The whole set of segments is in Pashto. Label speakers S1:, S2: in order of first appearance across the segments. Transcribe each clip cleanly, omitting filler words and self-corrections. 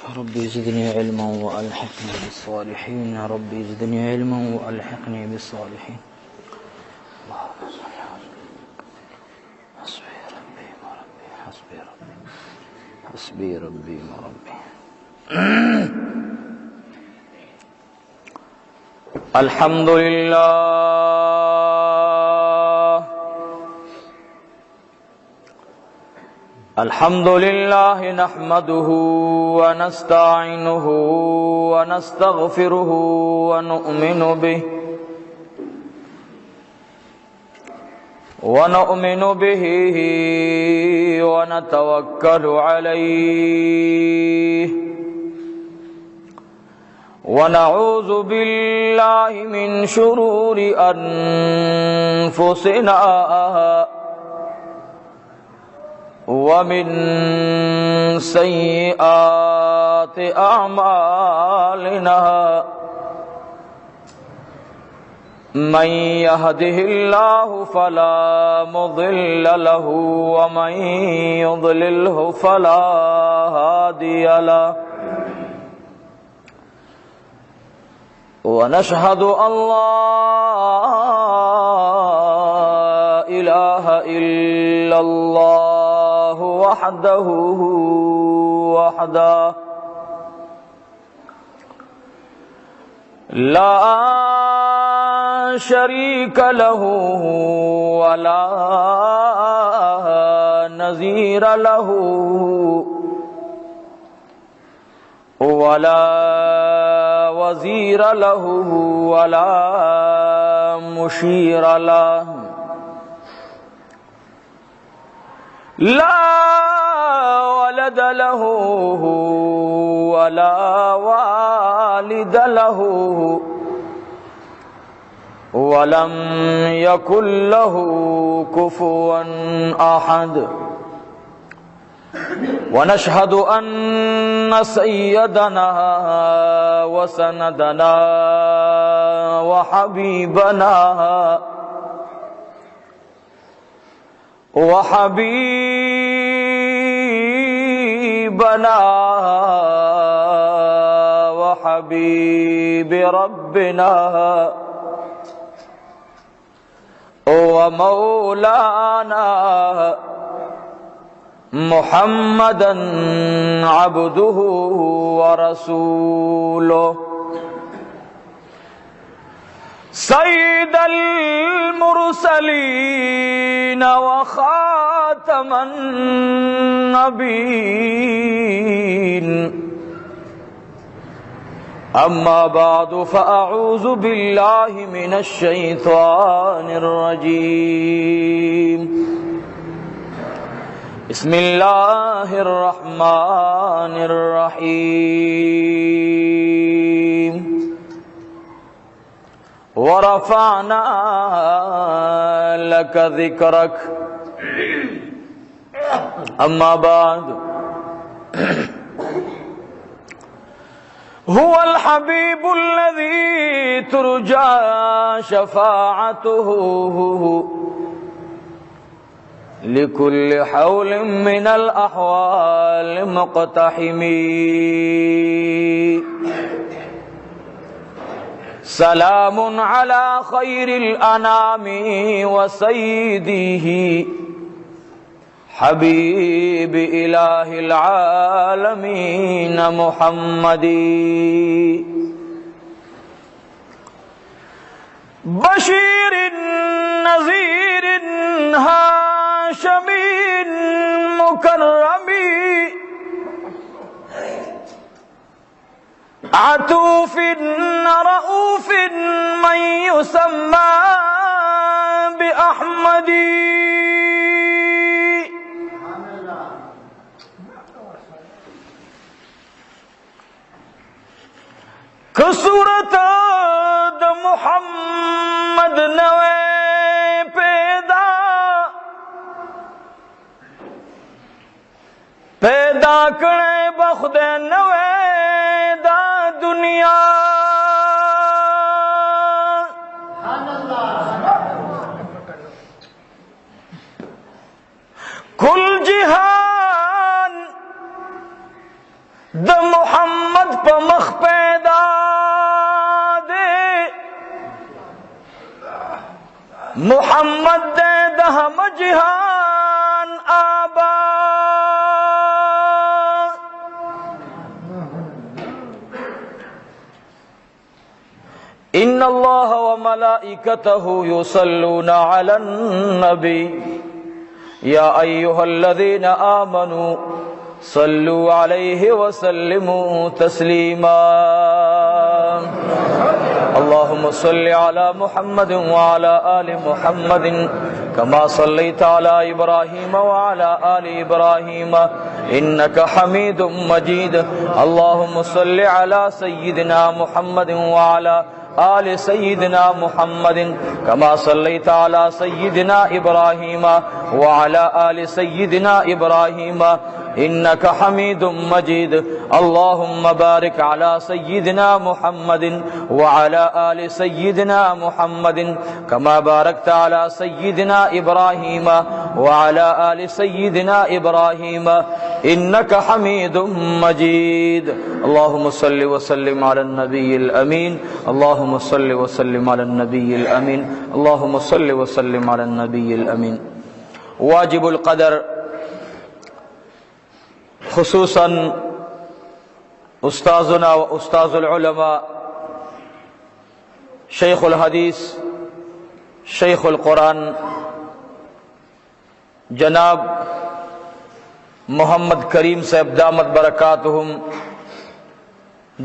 S1: ربي زدني علما وألحقني بالصالحين. ربي زدني علما وألحقني بالصالحين. اللهم صل على حسبي ربي وربي حسبي ربي حسبي ربي وربي. الحمد لله الحمد لله نحمده ونستعينه ونستغفره ونؤمن به ونتوكل عليه ونعوذ بالله من شرور أنفسنا ومن سيئات أعمالنا من يهده الله فلا مضل له ومن يضلله فلا هادي له ونشهد أن لا إله إلا الله وحده لا شريك له ولا نظير له ولا وزير له ولا مشير له لا ولد له ولا والد له ولم يكن له كفوا أحد ونشهد أن سيدنا وسندنا وحبيبنا وحبيب ربنا ومولانا محمدا عبده ورسوله سيد المرسلين وخاتم النبيين أما بعد فأعوذ بالله من الشيطان الرجيم بسم الله الرحمن الرحيم ورفعنا لك ذكرك أما بعد هو الحبيب الذي ترجى شفاعته لكل حول من الأحوال مقتحمين سلام على خير الأنام وسيده حبيب إله العالمين محمد بشير نذير هاشمي مكرم عطوف رؤوف من يسمى بأحمد कसूरत द मुहम्मद नवे पैदा पैदा कणे बखुदे नवे दा दुनिया कुल जिहान د محمد په مخ پیدا دے محمد دے د هم جهان آبا ان الله وملائكته يصلون على النبي يا ايها الذين آمنوا صلوا عليه وسلموا تسليما اللهم صل على محمد وعلى آل محمد كما صليت على إبراهيم وعلى آل إبراهيم إنك حميد مجيد اللهم صل على سيدنا محمد وعلى آل سيدنا محمد كما صليت على سيدنا إبراهيم وعلى آل سيدنا إبراهيم إنك حميد مجيد اللهم بارك على سيدنا محمد وعلى آل سيدنا محمد كما باركت على سيدنا إبراهيم وعلى آل سيدنا إبراهيم إنك حميد مجيد اللهم صل وسلم على النبي الأمين اللهم صل وسلم على النبي الأمين اللهم صل وسلم على النبي الأمين واجب القدر خصوصا استاذنا واستاذ العلماء شيخ الحديث شيخ القرآن جناب محمد کریم صاحب دامت برکاتهم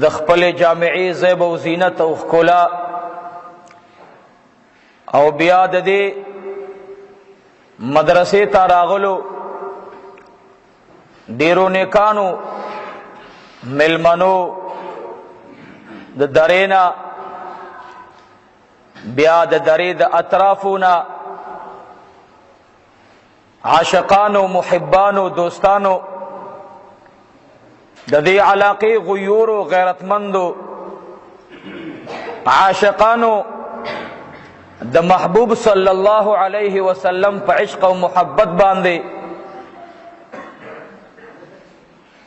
S1: د خپل جامعي زیب او زینت او ښکلا او بیا د دې مدرسې ته راغلو ډیرو نیکانو ملمنو د درینا بیا د درې د اطرافونا عاشقانو محبانو دوستانو د دې علاقې غیورو غیرتمندو عاشقانو د محبوب صلی الله علیه وسلم په عشق او محبت باندې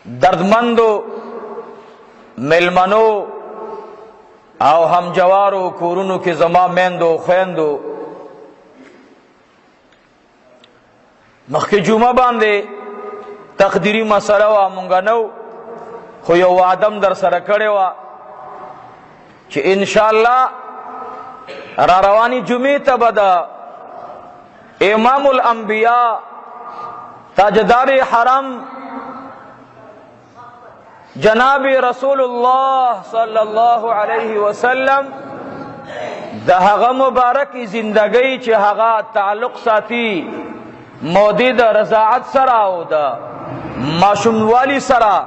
S1: دردمندو ملمنو او هم جوارو کورونو کې زما میندو خویندو مخکې جمعه باندې تقدیری مسله وا مونږ نو خو یو وعدم در سره کړی وه چې انشاءالله را رواني جمعې ته به د امام الانبیاء تاجدار حرم جناب رسول الله صلی الله علیه وسلم د هغه مبارک زندگی چې هغه تعلق ساتي مودې د رضاعت سره او د ماشوموالی سره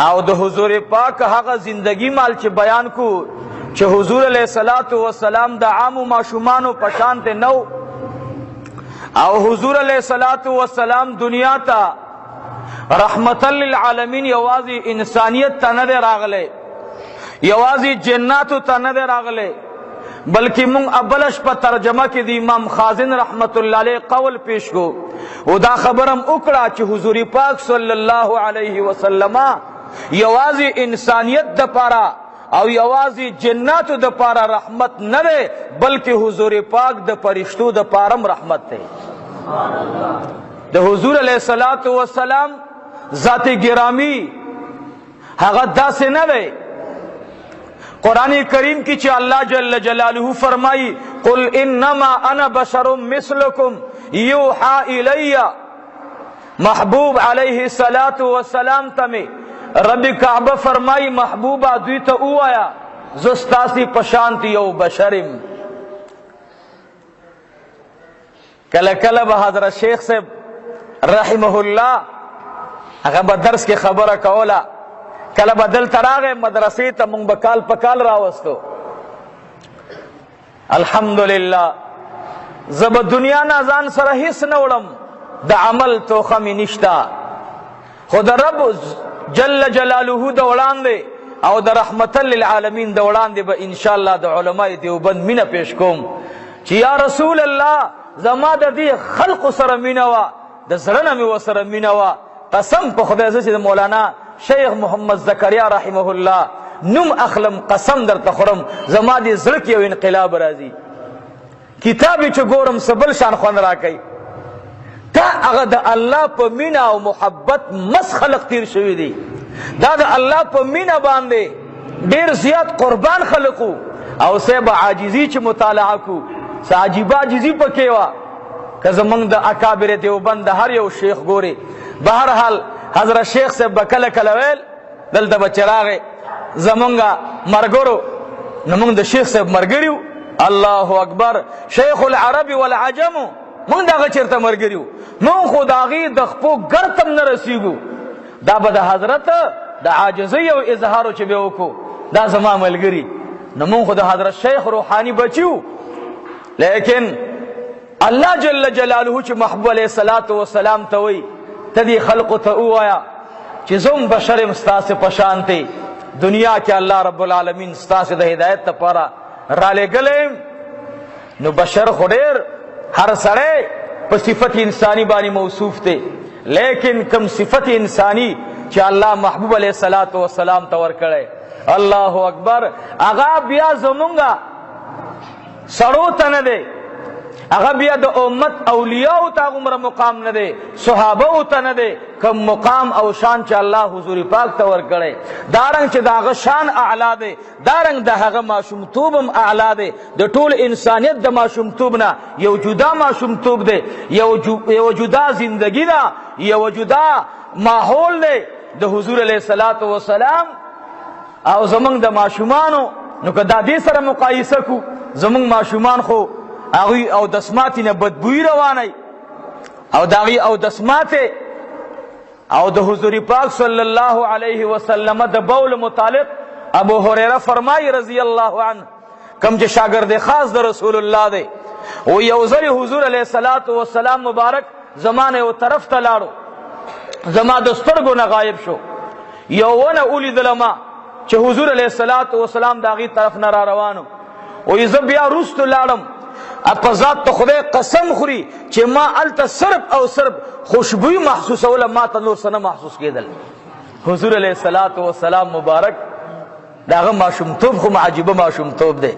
S1: او د حضور پاک هغه زندگی مال چې بیان کو چې حضور علیه الصلاۃ والسلام د عام ماشومانو پشان ته نو او حضور علیه الصلاۃ والسلام دنیا ته رحمتا للعالمین یوازی انسانیت تا نه راغله یوازی جناتو تا نه راغله بلکې مونږ ابلش په ترجمه کې د امام خازن رحمت الله علیه قول پیش کو او دا خبرم وکړه چې حضور پاک صلی الله علیه وسلم یوازی انسانیت د پاره او یوازی جناتو د پاره رحمت نه ده بلکې حضور پاک د فرشتو د پارم رحمت ده د حضور علیه الصلاۃ والسلام ذات گرامی هغه داسې نه دی قرآن کریم کی چې الله جل جلاله فرمائی قل انما انا بشر مثلکم یوحى الی محبوب علیہ الصلاۃ والسلام تمی رب کعبہ فرمائی محبوبہ دوی ته اوایا زستاسی پشانتی یو بشرم کله کله به حضرت شیخ صاحب رحمه الله هغه به درس کې خبره کوله کله به دلته راغی مدرسې ته مونږ به کال په کال راوستو الحمدلله زه به دنیا نه ځان سره هیڅ نه وړم د عمل توخه مې نشته خو د رب جل جلاله د وړاندې او د رحمت للعالمین د وړاندې به انشاءالله د علماء دیوبند مینه پیش کوم چې یا رسول الله زما د دې خلق سره مینه وه د زړه نه مې ورسره مینه وه قسم په خدای زه چې د مولانا شیخ محمد زکریا رحمه الله نم اخلم قسم در تخرم زما دی زړه کې یو انقلاب راځي کتابی چې ګورم سبل شان خوان راکې تا هغه د الله په مینا او محبت مس خلق تیر شوی دی دا د الله په مینا باندې ډیر زیات قربان خلقو او سبا عاجزی چې مطالعه کو ساجیبا عاجزی پکې وا که زمنګ د اکابر دیوبند هر یو شیخ ګوري بهر حال حضرت شیخ سے بکل کلویل دلته بچراغه زمونږه مرګرو نمونږ د شیخ صاحب مرګریو الله اکبر شیخ العرب والعجم مونږ دغه چیرته مرګریو مونږ خو داغي د خپو ګرتم نه رسیږو دا به د حضرت د عاجزی او اظهارو چې به وکړو دا زما ملګری نمونږ خو د حضرت شیخ روحانی بچیو لیکن الله جل جلاله چې محبوب علیه الصلاۃ والسلام ته وی تدی خلق ته وایا چې زم بشر مستاس پشانته دنیا کې الله رب العالمین ستاسو د هدایت لپاره را لګلې نو بشر خډیر هر سړی په صفت انسانی باندې موصوف دی لیکن کم صفت انسانی چې الله محبوب علیه الصلاۃ والسلام ته ورکړي الله اکبر هغه بیا زمونږه سړو ته نه دی هغه بیا د امت اولیاء ته عمر مقام نه دی صحابه ته نه دی کم مقام او شان چې الله حضور پاک ته ورکړي دارنګ چې داغه شان اعلی دی دارنګ د هغه معصومتوبم اعلی دی د ټول انسانیت د معصومتوب نه یو جدا معصومتوب دی یو جدا زندگی ده یو جدا ماحول دی د حضور علیه الصلاۃ والسلام او زمونږ د معصومانو نو که دا دې سره مقایسه کو زمونږ معصومان خو هغوی او دسماتی نه بدبوی روانی او داغی او دسماتی او د حضور پاک صلی الله علیه وسلم د بول متعلق ابو هریره فرمای رضی الله عنه کم چې شاگرد خاص د رسول الله دی او یو ځل حضور علیه الصلاۃ والسلام مبارک زمانه او طرف ته لاړو زما د سترګو نه غایب شو یو ونه اولیدل ما چې حضور علیه الصلاۃ والسلام داغي طرف نه را روانو او یې بیا رست لاړم اپا ذات تو خدای قسم خوری چې ما التا صرف او صرف خوشبوئی محسوس اولا ما تا نور سنه محسوس کېدل حضور علیہ الصلوۃ والسلام مبارک داغه معصومتوب خو عجیبه معصومتوب دی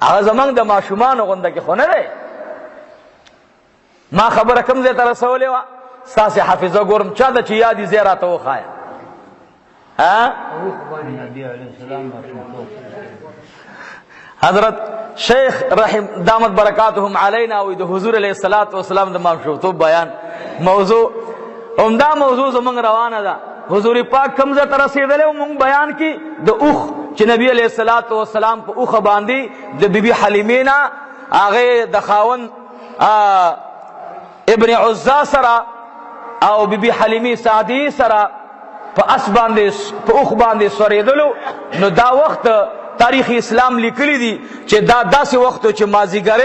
S1: هغه زمنګ د معصومانو غونډه کې خو نه دی ما خبره کوم ځای ته رسولې وه ستاسې حافظه ګورم چا د چې یادې ځای راته وښایه حضرت شیخ رحم دامت برکاتهم علینا وی د حضور علیہ الصلوۃ والسلام د معصومتوب بیان موضوع عمدہ موضوع زمونږ روانه ده حضور پاک کوم ځای ته رسېدلی مونږ بیان کی د اوښ چې نبی علیہ الصلوۃ والسلام په اوښه باندې د بیبي حلیمې نه هغې د خاوند ابن عزا سره او بیبي حلیمې سعدی سره په اس باندې په اوښ باندې سورېدلو نو دا وخت تاریخ اسلام لیکلی دی چې دا داسې وخت چې مازیګر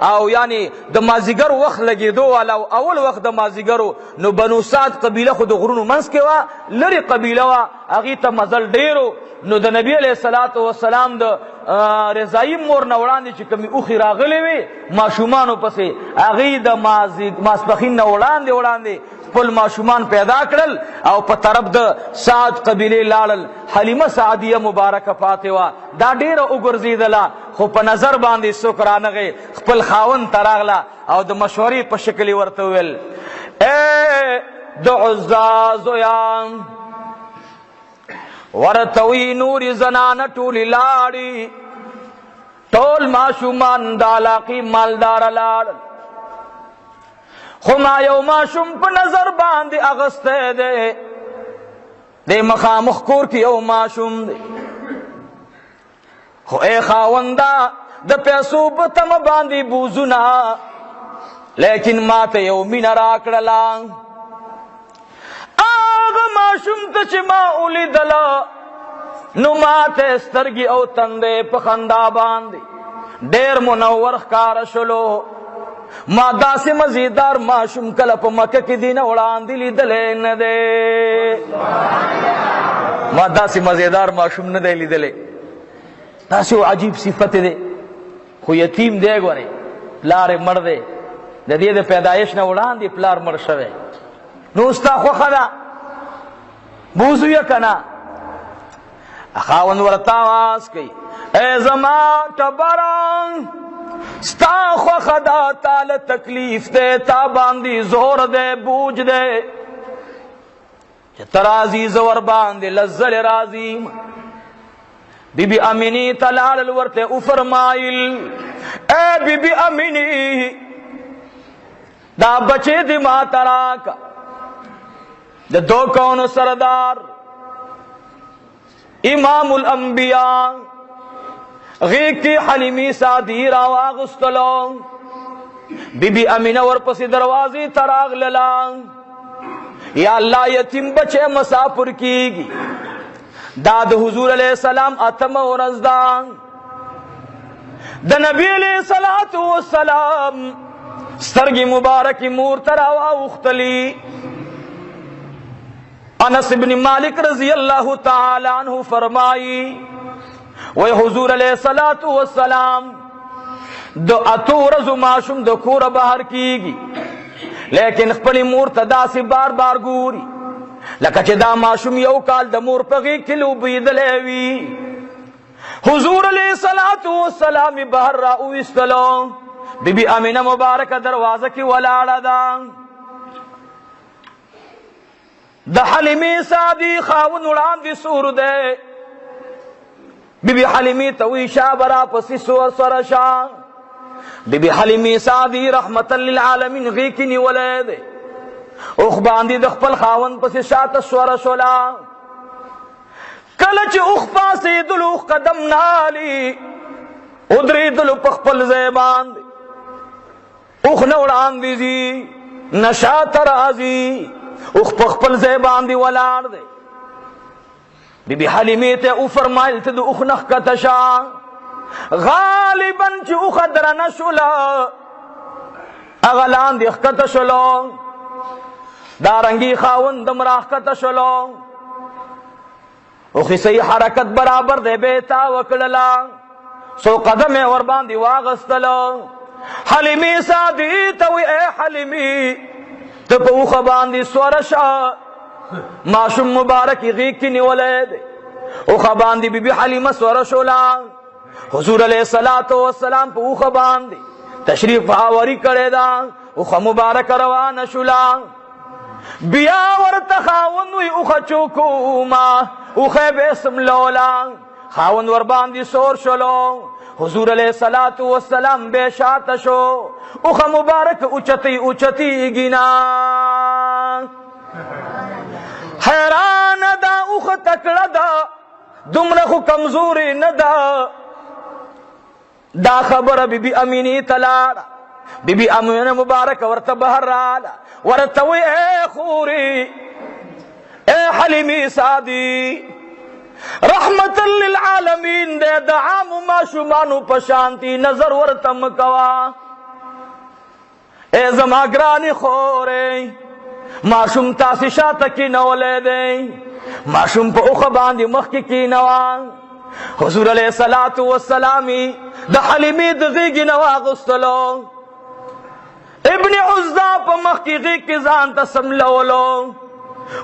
S1: او یعنی د مازیګر وخت لګېدو والا اول وخت د مازیګرو نو بنو سعد قبیله خو د غرونو منځ کې وه لرې قبیله وه هغې ته مزل ډېرو نو د نبی علیه الصلاۃ والسلام د رضایي مور نه وړاندې چې کومې اوښې راغلې وې ماشومانو پسې هغې د ماسپښین نه وړاندې خپل ماشومان پیدا کړل او په طرف د سعد قبیله لاړل حلیمه سعدیه مبارکه پاتې وه دا ډیره وګرځېدله خو په نظر باندې څوک رانغی خپل خاوند ته راغله او د مشورې په شکل یې ورته وویل ای د عزا زویان ورته وی نورې زنانه ټولې لاړې ټول ماشومان د علاقې مالداره لاړل خو ما یو ماشوم په نظر باندې اغستی دی دی مخامخ کور کې یو ماشوم دی خو ای خاونده د پیسو په تمه باندې بوزونه لیکن ما ته یو مینه راکړله هغه ماشوم ته چې ما ولیدله نو ما ته سترګې او تندې په خندا باندې ډېر منور ښکاره شلو ما داسې مزیدار ماشوم کله په مکه کې دی نه وړاندې لیدلی نه دی ما داسې مزیدار ماشوم نه دی لیدلی داسې یو عجیب صفت دی خو یتیم دی ګورئ پلار یې مړ دی د دې د پیدایش نه وړاندې پلار مړ شوی نو ستا خوښه ده بوزو یا کنا خاوند ورته आवाज کوي اے زما ټبران ستا خوخه دا تعالی تکلیف دے تا باندې زور دے بوج دے چې ترازی زور باندې لزل رازی بی بی امینی تلال ورته او فرمایل اے بی بی امینی دا بچے دی ما تراکا دا دو کون سردار امام الانبیاء غیقی حلیمی سادی راواغستلو بی بی امینہ ورپسی دروازی تراغ للان یا اللہ یتیم بچے مسافر کیگی داد حضور علیہ السلام اتم و رزدان دا نبی علیہ السلام سترگی مبارکی مور تراوا اختلی انس بن مالک رضی اللہ تعالی عنہ فرمائی وی حضور علیہ السلام دو اتو رزو معشوم دو کور بہر کیگی لیکن خپلی مور تدا سی بار بار گوری لکه چې دا معشوم یو کال د مور پغی کلو بیدلیوی حضور علیہ السلام بہر را اوستلو بی بی امینہ مبارک دروازہ کی ولاړه دا د حلیمی سادی خاون وړاندې سور دے بی بی حلیمی توی شابرا پسی سور سرشا بی بی حلیمی سادی رحمت للعالمین غیکنی ولید اوخ باندی د خپل خاون پسی شات سور شولا کلچ اوخ پاسی دل اوخ قدم نالی ادری دل پخپل زیبان دی اوخ نوڑان دیزی نشات رازی اوخ پخپل زیبان دی ولار دی بی بی حلیمی تے او فرمائل تے دو اوخ نخ کتشا غالباً چی اوخ درن شولا اغلان دی اخکت شلو دارنگی خاون دمراخ کتشلو اوخی صحیح حرکت برابر دے بیتا وکللا سو قدم وربان دی واغستلو حلیمی سادی توی اے حلیمی تپ اوخ باندی سورشا معشوم مبارکی غیقی نیولے دے اوخ باندی بی بی حلیمہ سورشولا حضور علیہ السلام پا اوخ باندی تشریف آوری کرے دا اوخ مبارک روان شولا بیا ورت خاون وی اوخ چوکوما اوخ بیسم لولا خاون ور باندی سور شلو حضور علیہ السلام بے شات شو اوخ مبارک اچتی گینا حیران دا اوخ تکڑا دا دمرخ کمزوری ندا دا خبر بی بی امینی تلالا بی بی امین مبارک ورت بہر رالا ورتوی اے خوری اے حلیمی سادی رحمت للعالمین دے دعام معشومانو پشانتی نظر ورتم کوا اے زما گرانی خورے معشوم تاسی شاتا کی نولے دے معشوم پا اخ باندی مخی کی نوان حضور علیہ السلامی دا حلیمی دغیگی نوا غستلو ابن عزا پا مخی غیگ زان تسملولو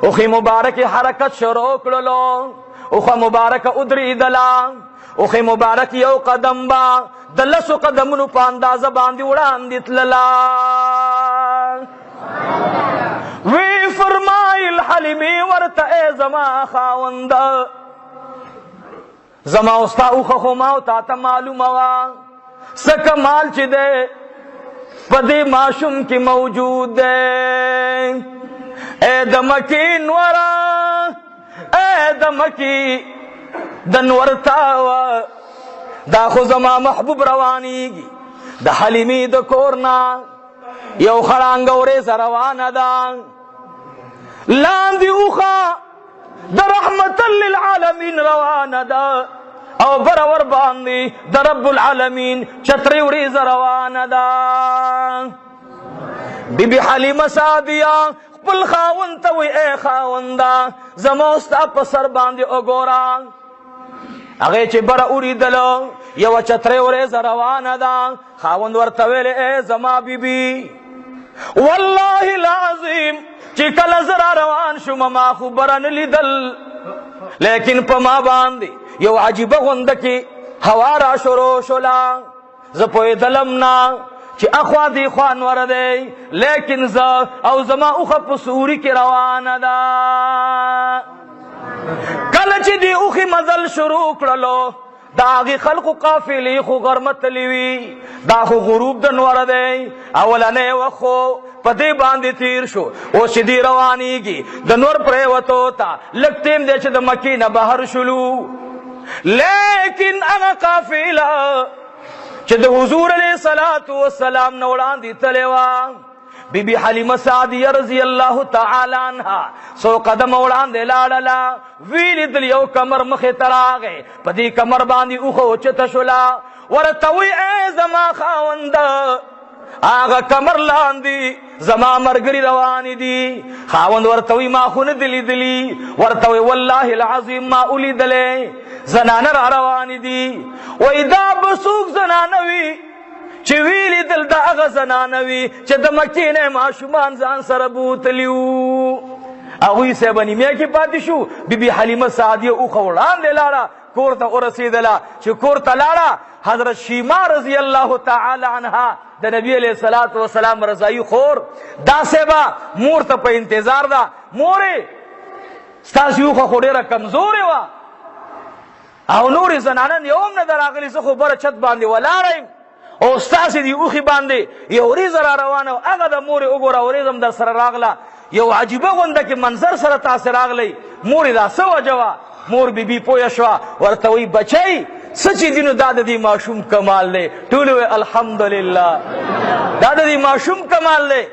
S1: اخی مبارک حرکت شروع کرلو اخ مبارک ادری دلا اخ مبارک یو قدم با دلسو قدمنو پانداز باندی اڑان دیتللا وی فرمائل حلیمی ورت اے زما خاوند زما استا اوخ خماو تا تا معلوم وا سکا مال چی دے پدی معشوم کی موجود دے اے دمکی نورا اے دمکی دنورتاوا دا خو زما محبوب روانیگی دا حلیمی دا کورنا یو خرانگوری زروانا دا لاندی اوخا دا رحمت للعالمین روانا دا او برور باندی دا رب العالمین چتری وری زروانا دا بی بی حلیم سادیا خپل خاون توی اے خاوندا زموستا پسر باندی اگورا اگه چه برا اوری دلو یو چتری وری زروانا دا خاوند ورتویل اے زما بی بی والله العظیم چې کله زرا روان شم ما خو برن لیدل، لیکن په ما باندې یو عجیبه غونده کې هوا را شروع شولا. زه پوهېدلم نه چې اخوا دی خوا نور دی، لیکن زه او زما اوښه په سوري کې روانه ده. کله چې دی اوښې مزل شروع کړلو دا هغې خلقو قافلې خو غرمه تللی وي، دا خو غروب د نوره دی، اولنی وخت خو په دې باندې تیر شو. اوس چې دی روانېږي د نور پرېوتو ته لږ ټیم دی چې د مکې نه بهر شلو، لیکن هغه قافله چې د حضور علیه الصلاة والسلام نه وړاندې تلې وه، بی بی حلیمه سعدیه رضی الله تعالی عنها سو قدم وړاندې لاړله، وی لیدل یو کمر مخې ته راغی، په دې کمر باندې اوښه اوچته شوله. ورته وی ای زما خاونده هغه کمر لاندې زما ملګري روانې دي. خاوند ورته وی ما خو نه دي لیدلي، ورته وی والله العظیم ما ولیدلې زنانه را روانې دي. وی دا به څوک زنانه وي چې ویلی دل د هغه زنانه وي چې د مکې نه ماشومان ځان سره بوتلي وو. هغوی صاحب نیمه کې پاتې شو. بی بی حلیمه سعدیه اوښه وړاندې لاړه، کور ته ورسېدله. چې کور ته لاړه حضرت شیما رضی الله تعالی عنها د نبی علیه الصلاة والسلام رضایي خور دا صاحبه مور ته په انتظار ده. مورې ستاسې اوښه خو ډېره کمزورې وه او نورې زنانن یو هم نه ده راغلي، زه خو بره چت باندې ولاړه یم او ستاسې دې اوښې باندې یو وریځه را روانه وه، هغه د مورې وګوره وریځ هم در سره راغله، یو عجیبه غونده کې منظر سره تاسې راغلی. مورې دا څه وجه وه؟ مور بی بی پوه شوه، ورته وی بچی څه چې دي نو دا د دې ماشوم کمال دی. ټولې وی الحمدلله دا د دې ماشوم کمال دی.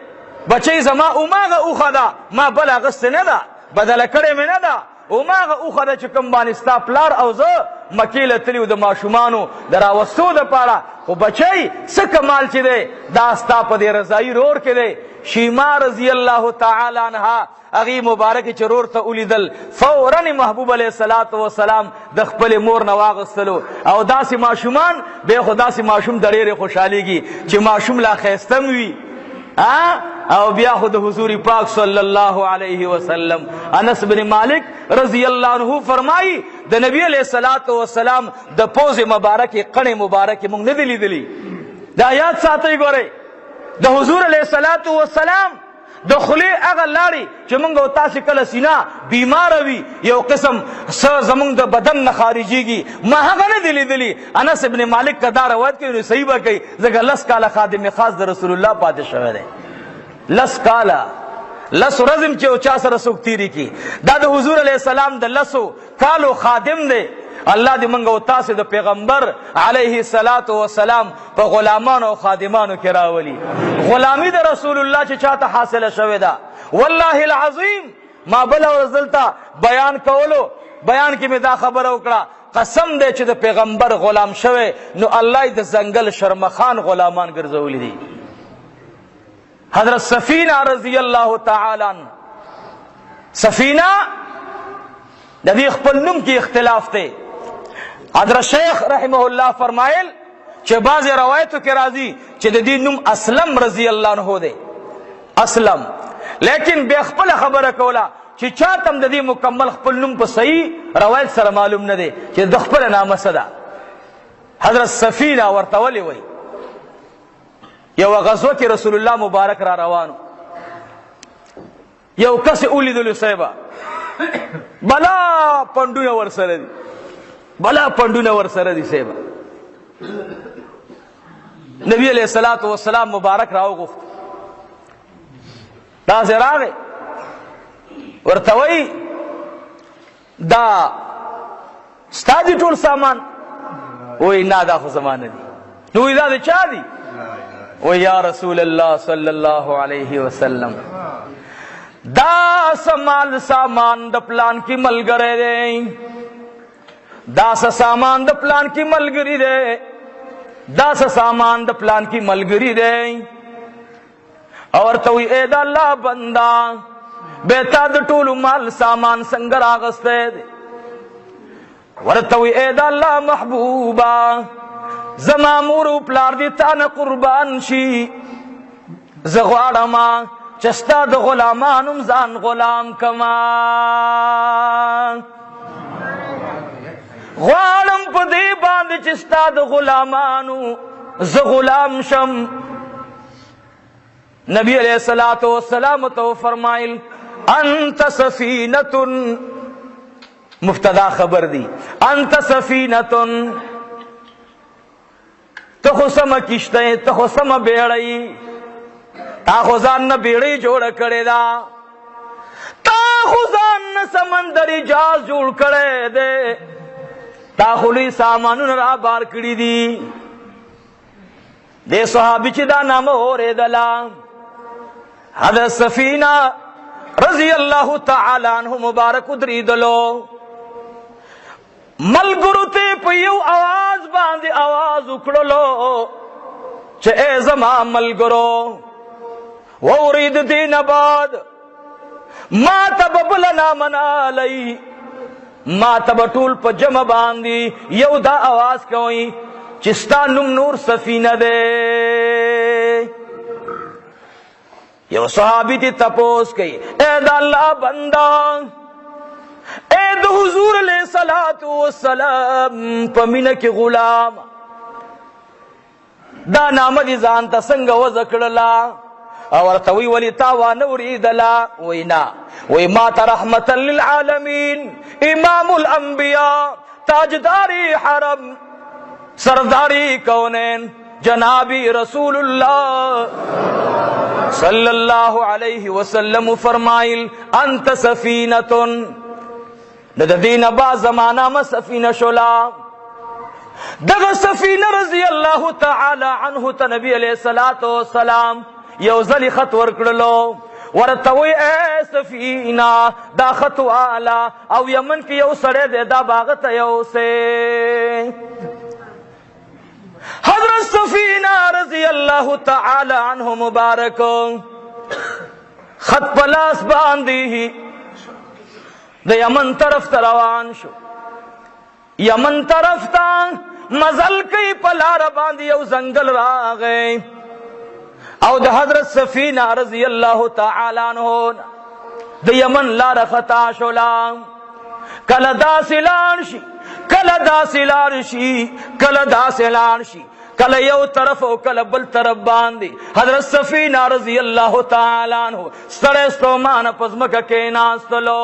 S1: بچی زما هماغه اوښه ده، ما بل اغستې نه ده، بدله کړې مې نه ده، هماغه اوښه ده چې کوم باندې ستا پلار او زه مکې له تلي وو د ماشومانو د راوستو دپاره. خو بچی څه کمال چې دی دا ستا په دې رضایي رور کې دی. شیما رضی الله تعالی عنها هغې مبارکې چې رور ته ولیدل، فوراً محبوب علیه الصلاة والسلام د خپلې مور نه واغستلو. او داسې ماشومان بیا خو داسې ماشوم د ډېرې خوشحالېږي چې ماشوم لا ښایسته وي او بیا خو د حضور پاک صلی الله علیه وسلم. انس بن مالک رضی الله عنه فرمایي د نبی علیه الصلاة والسلام د پوزې مبارکې قڼې مبارکې موږ نه دي لیدلي. دا یاد ساتئ. ګورئ د حضور علیه الصلاة والسلام د خولې هغه لاړې چې موږ او تاسې کله سینه بیماره وي یو قسم څه زموږ د بدن نه خارجېږي، ما هغه نه دي لیدلي. انس ابن مالک که دا روایت کوي نو صحیح به کوي، ځکه 10 کاله خادم خاص د رسول الله پاتې شوی دی. 10 کاله 10 ورځې چې یو چا سره څوک تېرې کړي، دا د حضور علیه السلام د 10 کالو خادم دی. الله دې موږ او تاسې د پیغمبر علیه الصلاة والسلام په غلامانو او خادمانو کې راولي. غلامي د رسول الله چې چاته حاصله شوې ده، والله العظیم ما بله ورځ دلته بیان کې مې دا خبره وکړه، قسم دی چې د پیغمبر غلام شوی نو الله یې د ځنګل شرمخان غلامان ګرځولی دي. حضرت سفینه رضی الله تعالی عنها، سفینه د دې خپل نوم کې اختلاف دی. حضرت شیخ رحمه الله فرمایل چې بعض روایتو کې راځي چې د دې نوم اسلم رضی الله عنه دی، اسلم، لیکن بیا خپل خبره کوله چې چاته هم د دې مکمل خپل نوم په صحیح روایت سره معلوم نه دی چې د خپل نامه څه ده. حضرت سفینه ورته ولې وایي؟ یو غزوه کې رسول الله مبارک را روانو، یو کس ولیدلو صاحبه بلا پنډونه ورسره دي، بلا پنډونه ورسره دي صاحبه. نبی علیہ الصلوۃ والسلام مبارک راوغوښت، داسې راغی ورته وایي دا ستا دي ټول سامان؟ وایي نه دا خو زما نه دي. نو وایي دا د چا دي؟ وایي یا رسول الله صلی الله علیه وسلم دا سمال سامان د پلان کی ملګری دی، دا سامان د پلان کی ملګری دی، دا سامان د پلان کی ملګری دی. اور تو اے د الله بندا بیتا د ټولو مال سامان څنګه راغسته دی؟ ورته اے د الله محبوبا زما مور پلار دی تا نه قربان شي، زه غواړم چې ستا د غلامانو ځان غلام کما، غواړم په دې باندې چې ستا د غلامانو زه غلام شم. نبی علیہ الصلوۃ والسلام تو فرمایل انت سفینۃ، مبتدا خبر دی، انت سفینۃ، ته خو سم کشته، ته خو سم بیړی، تا خو ځان نه بیړی جوړ کړی دا، تا خو ځان نه سمندري جهاز جوړ کړی دی، تا خو لوی سامانونه را بار کړي دي. دې صحابي چې دا نامه اورېدله حضرت سفینہ رضی اللہ تعالی عنہ مبارک ودرېدلو، ملګرو ته په یو आवाज باندې आवाज وکړلو چې ای زما ملګرو، وورید دین بعد ما تب بل نامنالی، ما تب ټول په جمع باندې یو دا आवाज کوي چې ستا نوم نور سفینہ دی. یو صحابی تی تپوس کئی اے دا اللہ بندہ، اے دا حضور علیہ الصلوۃ والسلام پمینہ کی غلام، دا نام دی ځان ته څنګه وذکرلا؟ او ورته وی ولی تا نوریدلا؟ وینا وی ما ته رحمتا للعالمین، امام الانبیاء، تاجداری حرم، سرداری کونین، جنابی رسول اللہ صلی اللہ علیہ وسلم فرمائل انت سفینۃ، د دین با زمانہ ما سفینہ شولا. دغه سفینہ رضی اللہ تعالی عنہ ته نبی علیہ الصلوۃ والسلام یو ځل خط ورکړلو، ورته وی اے سفینہ دا خط والا او یمن کې یو سړی دی، دا باغ ته یو سے. حضرت سفینہ رضی اللہ تعالی عنہ مبارک خط پلاس باندھی د یمن طرف تا روان شو. یمن طرف تا مزل کئی پلار باندھی او زنگل راغے، او د حضرت سفینہ رضی اللہ تعالی عنہ د یمن لار خطا شولا. کل دا سلان شی، کل دا سلان شی، کل دا سلان شی، کل یو طرف او کل بل طرف باندی حضرت سفینہ رضی اللہ تعالی عنہ سڑے ستومان پزمک کے ناستلو.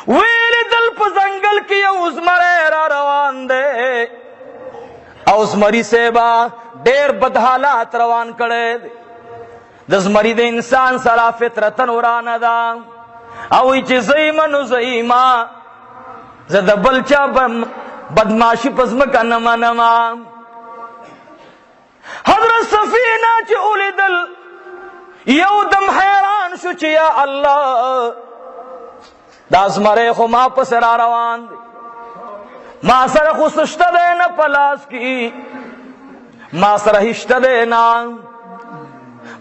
S1: ویل دل پزنگل کی او زمرے را روان دے، او زمری سے با دیر بدحالات روان کڑے دے. دزمری دے انسان سرا فطرتن ورانا دا، اوی چی زیمنو زیما زد بلچا بدماشی پزمکا نما نما. حضرت سفینہ چی اولی دل یو دم حیران شو چی یا اللہ دا زمرے خو ما پس را روان دی، ما سر خو سشت دے نا پلاس کی، ما سر ہشت دے نا،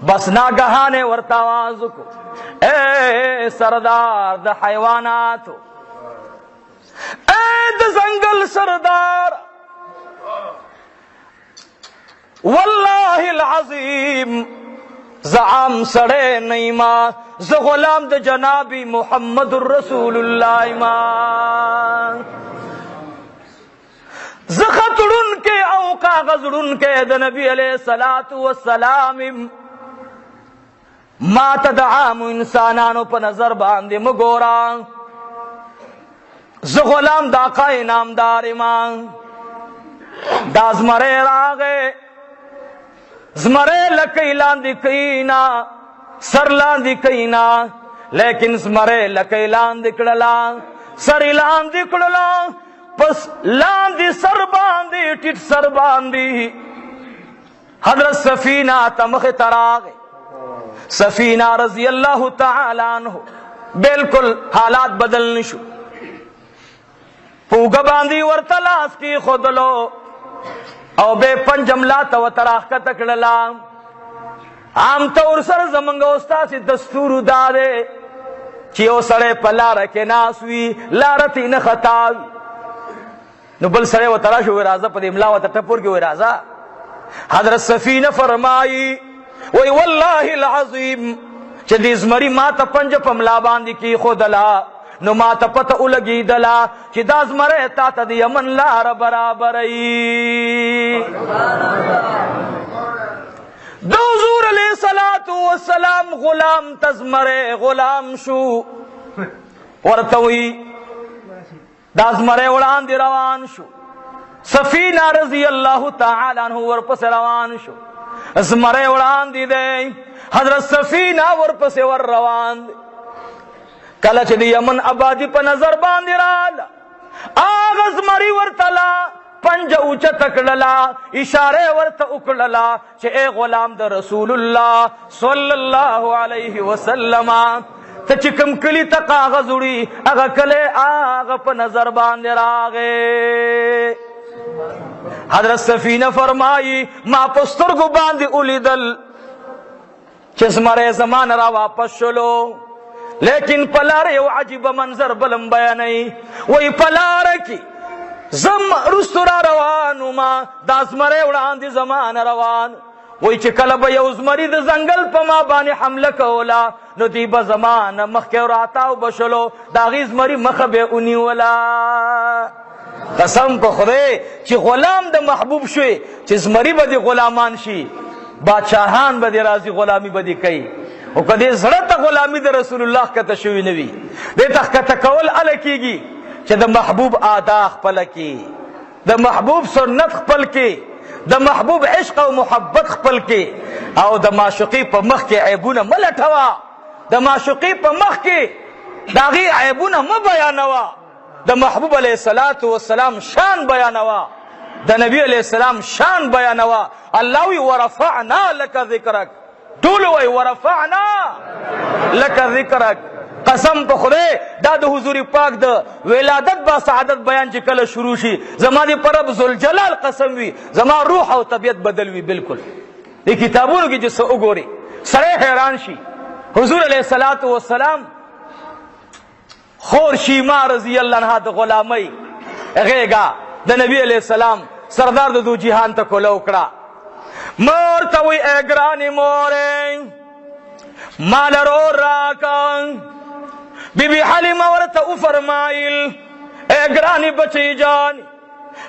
S1: بس ناگہانے ورتاواز کو اے سردار دا حیواناتو، اے دا زنگل سردار، واللہ العظیم زعام سڑے نیما، ز غلام دا جنابی محمد الرسول اللہ ما، ز خطڑن کے او کاغذڑن کے دا نبی علیہ الصلوۃ والسلام ما تدعام انسانانو پا نظر باندے مگوران. ز غلام دا قائے نامدار ایمان، دا زمرے راگے، زمرے لکی لاندی کئینا، سر لاندی کئینا، لیکن زمرے لکی لاندی کڑلا، سر لاندی کڑلا، پس لاندی سر باندی، ٹٹ سر باندی. حضرت سفینہ تمخ تراغے. سفینہ رضی اللہ تعالی عنہ بالکل حالات بدل نشو، پوگا باندی ورتلاس کی خودلو او بے پنجم لاتا و تراخ کا تکڑلا. عام طور سر زمنگا استاسی دستور دارے چیو سڑے پا لارا کے ناسوی لارتی نخطاوی، نو بل سڑے و تراشو ورازہ پا دی املا و تٹپور کی ورازہ. حضرت سفینہ فرمائی وی والله العظیم چې دې زمری ما ته پنجه په ملا باندې کېښودله نو ما ته پته ولګېدله چې دا زمری تا ته د یمن لاره برابروي. د حضور علیه السلام غلام ته زمری غلام شو، ورته وی دا زمری وړاندې روان شو، سفینه رضی الله تعالی عنہ ورپسې روان شو، زمری وړاندې دی، حضرت سفینه ورپسې ور روان دی. کله چې د یمن آبادی په نظر باندې راله، هغه زمری ورته پنجه اوچته کړله، اشاره ورته وکړله چې ای غلام د رسول الله صلی الله علیه وسلم ته چې کوم کلي ته کاغذ وړي هغه کلی هغه په نظر باندې راغی. حضرت سفینه فرمایی ما په سترګو باندې ولیدل چې زمری زمان را واپس شلو، لیکن په لاره یو عجیبه منظر بلم بیانوي. وی په لاره کې زم رستو را روان وما، دا زمری وړاندې زمان روان. وی چې کله به یو زمری د ځنګل په ما باندې حمله کوله نو دی به زمان مخکې راتاو بشلو، د هغې زمري مخه به یې ونیوله. قسم په خدای چې غلام د محبوب شوی چې زمری به دې غلامان شي، بادشاهان به دې راځي غلامي به دې کوي. او که دې زړه ته غلامي د رسول الله ښکته شوي نه وي، دې ته ښکته کول هله کېږي چې د محبوب ادا خپله کې، د محبوب سنت خپل کې، د محبوب عشق او محبت خپل کې، او د معشوقي په مخ کې عیبونه مه لټوه، د معشوقي په مخ کې د هغې عیبونه مه بیانوه، د محبوب علیه السلام شان بیانوه، د نبی علیه السلام شان بیانوه. الله وی ورفعنا لك ذکرک، ټول وی ورفعنا لك ذکرک. قسم په خدای دا د حضور پاک د ولادت با سعادت بیان چې کله شروع شي، زما د پر رب ذوالجلال قسم وي زما روح او طبیعت بدل وي. بالکل دې کتابونو کې چې څه وګوري سړی حیران شي. حضور علیه السلام خور شیما رضی الله عنها د غلامۍ غیږه د نبی علیه السلام سردار د دو جهان ته کوله وکړه. مور ته وی ای ګرانې مورې مال رو راکړه. بی بی حلیمه ورته وفرمایل ای ګرانې بچی جان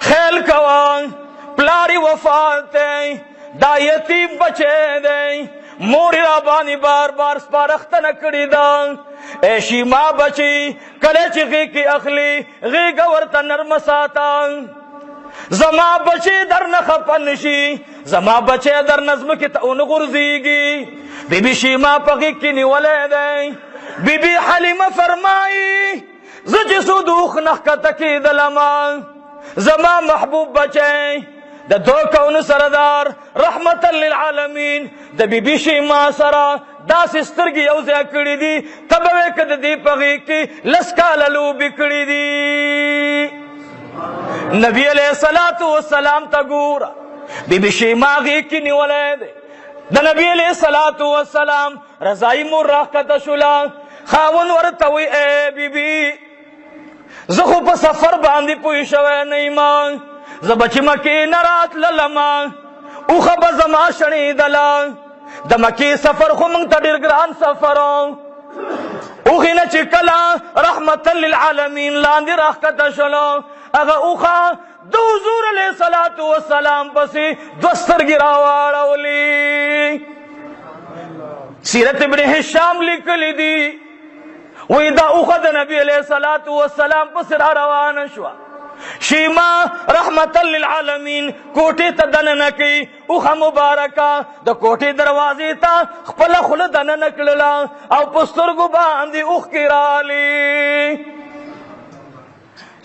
S1: خیال کوه، پلاری وفات دی، دا یتیم بچی دی، مور را باندې بار بار سپارښتنه کړې ده. ای شیما بچی کله چې غېږ کې اخلي غېږه ورته نرمه ساته، زما بچی در نه خفه نشي، زما بچی در نه ځمکې ته ونه غورځېږي. بی بی شیما په غېږ کې نیولی دی. بی بی حلیمه فرمایي زه چې څو د اوښ نه ښکته کېدلم، زما محبوب بچی د دو کونو سردار رحمتا للعالمین د بی بی شیما سره داسې سترګې یو ځای کړي دي ته به وایې که د دې په غېږ کې لس کاله لوبې کړي دي. نبی علیه السلام ته ګوره بی بی شیما غېږ کې نیولی دی. د نبی علیه السلام رضایي مور راښکته شوله. خاوند ورته وی ای بی بی زه خو په سفر باندې پوه شوی نه یم، زه به چې مکې نه راتللم اوښه به زما شڼېدله. د مکې سفر خو موږ ته ډېر ګران سفر و. اوښې نه چې کله رحمتا للعالمین لاندې راښکته شولو، هغه اوښه د حضور علیه السلام پسې دوه سترګې راواړولې. سیرت ابن هشام لیکلی دی وی دا اوښه د نبی علیه السلام پسې را روانه شوه. شیما رحمتا للعالمین کوټې ته دننه کوي، اوښه مبارکه د کوټې دروازې ته خپله خوله دننه کړله او په سترګو باندې اوښکې رالې.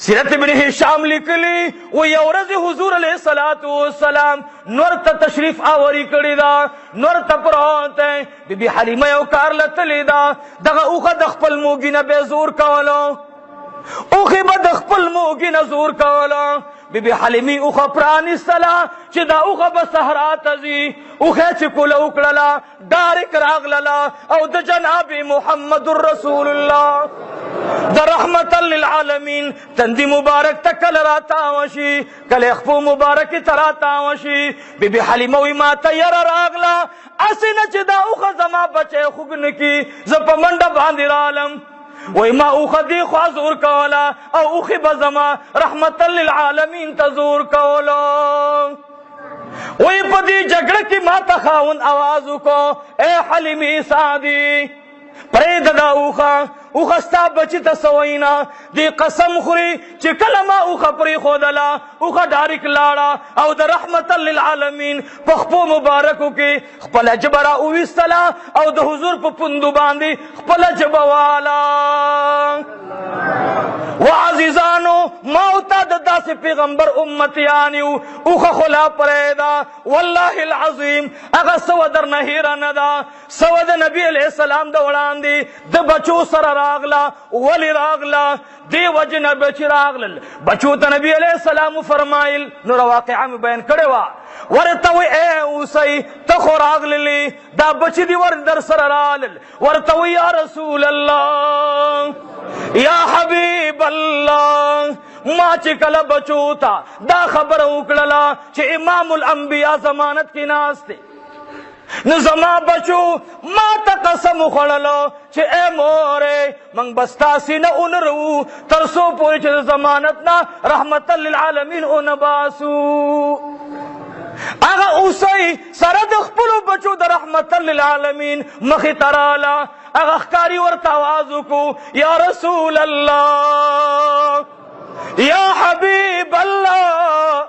S1: سیرت ابن هشام لیکلی و یو ورځ حضور علیه السلام نور ته تشریف آوری کړی دا، نور ته پروت دی. بی بی حلیمه یو کار لتلی دا، دغه اوښه د خپل موږي نه به زور کولو، اوښې به د خپل موږي نه زور کولو. بی بی حلیمې اوښه پرانیستله چې دا اوښه به صحرا ته ځي. اوښه چې کوله وکړله ډارک راغلله او د جناب محمد رسول الله د رحمت للعالمین تندی مبارک تا کل راتاوشی کل اخفو مبارک تراتاوشی بی بی حلیمه وی ما تیر راغلا اسی نچ دا اوخ زما بچے خوب نکی زپا منڈا باندی رالم وی ما اوخ دی خوازور کولا او اوخی بزما رحمتا للعالمین تزور کولا وی پدی جگڑ کی ما تخاون آوازو کو اے حلیمی سعدی پرید دا اوخا ستا بچی تسوئینا دی قسم خوری چی کلما اوخا پری خودلا اوخا ڈارک لاڑا او دا رحمتا للعالمین پخپو مبارکو کی خپل جبرا اویستلا او دا حضور پا پندو باندی خپل جبوالا وعزیزانو موتا دا سی پیغمبر امتیانیو اوخا خلا پریدا واللہ العظیم اگا سودر نهیرا ندا سود نبی علیہ السلام دا وڑان دی دا بچو سر راغلا ولی راغلا دی وجن بچی راغلل بچو تا نبی علیہ السلام فرمائل نور واقعہ میں بیان کرے وا ورطوی اے اوسی تخو راغللی دا بچی دی ورد در سر رالل ورطوی یا رسول اللہ یا حبیب اللہ ما چی کل بچوتا دا خبر اکڑلا چی امام الانبیاء زمانت کی ناس تے نظما بچو ما تا قسم خڑلو چی اے مورے منگ بستاسی نا انرو ترسو پوری چی زمانتنا رحمتا للعالمین انباسو اگا اوسی سرد اخپلو بچو در رحمتا للعالمین مخی ترالا اگا اخکاری ورطاوازو کو یا رسول اللہ یا حبیب اللہ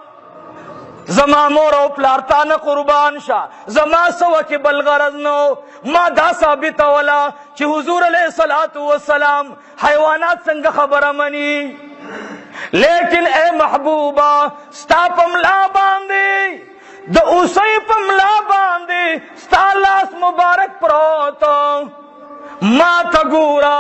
S1: زما مور او پلارتان قربان شا زما سوا کی بلغرض نو ما دا ثابت ولا چی حضور علیہ السلام حیوانات سنگ خبر منی لیکن اے محبوبہ ستا پملا باندی دا اسی پملا باندی ستا لاس مبارک پروتا ما تگورا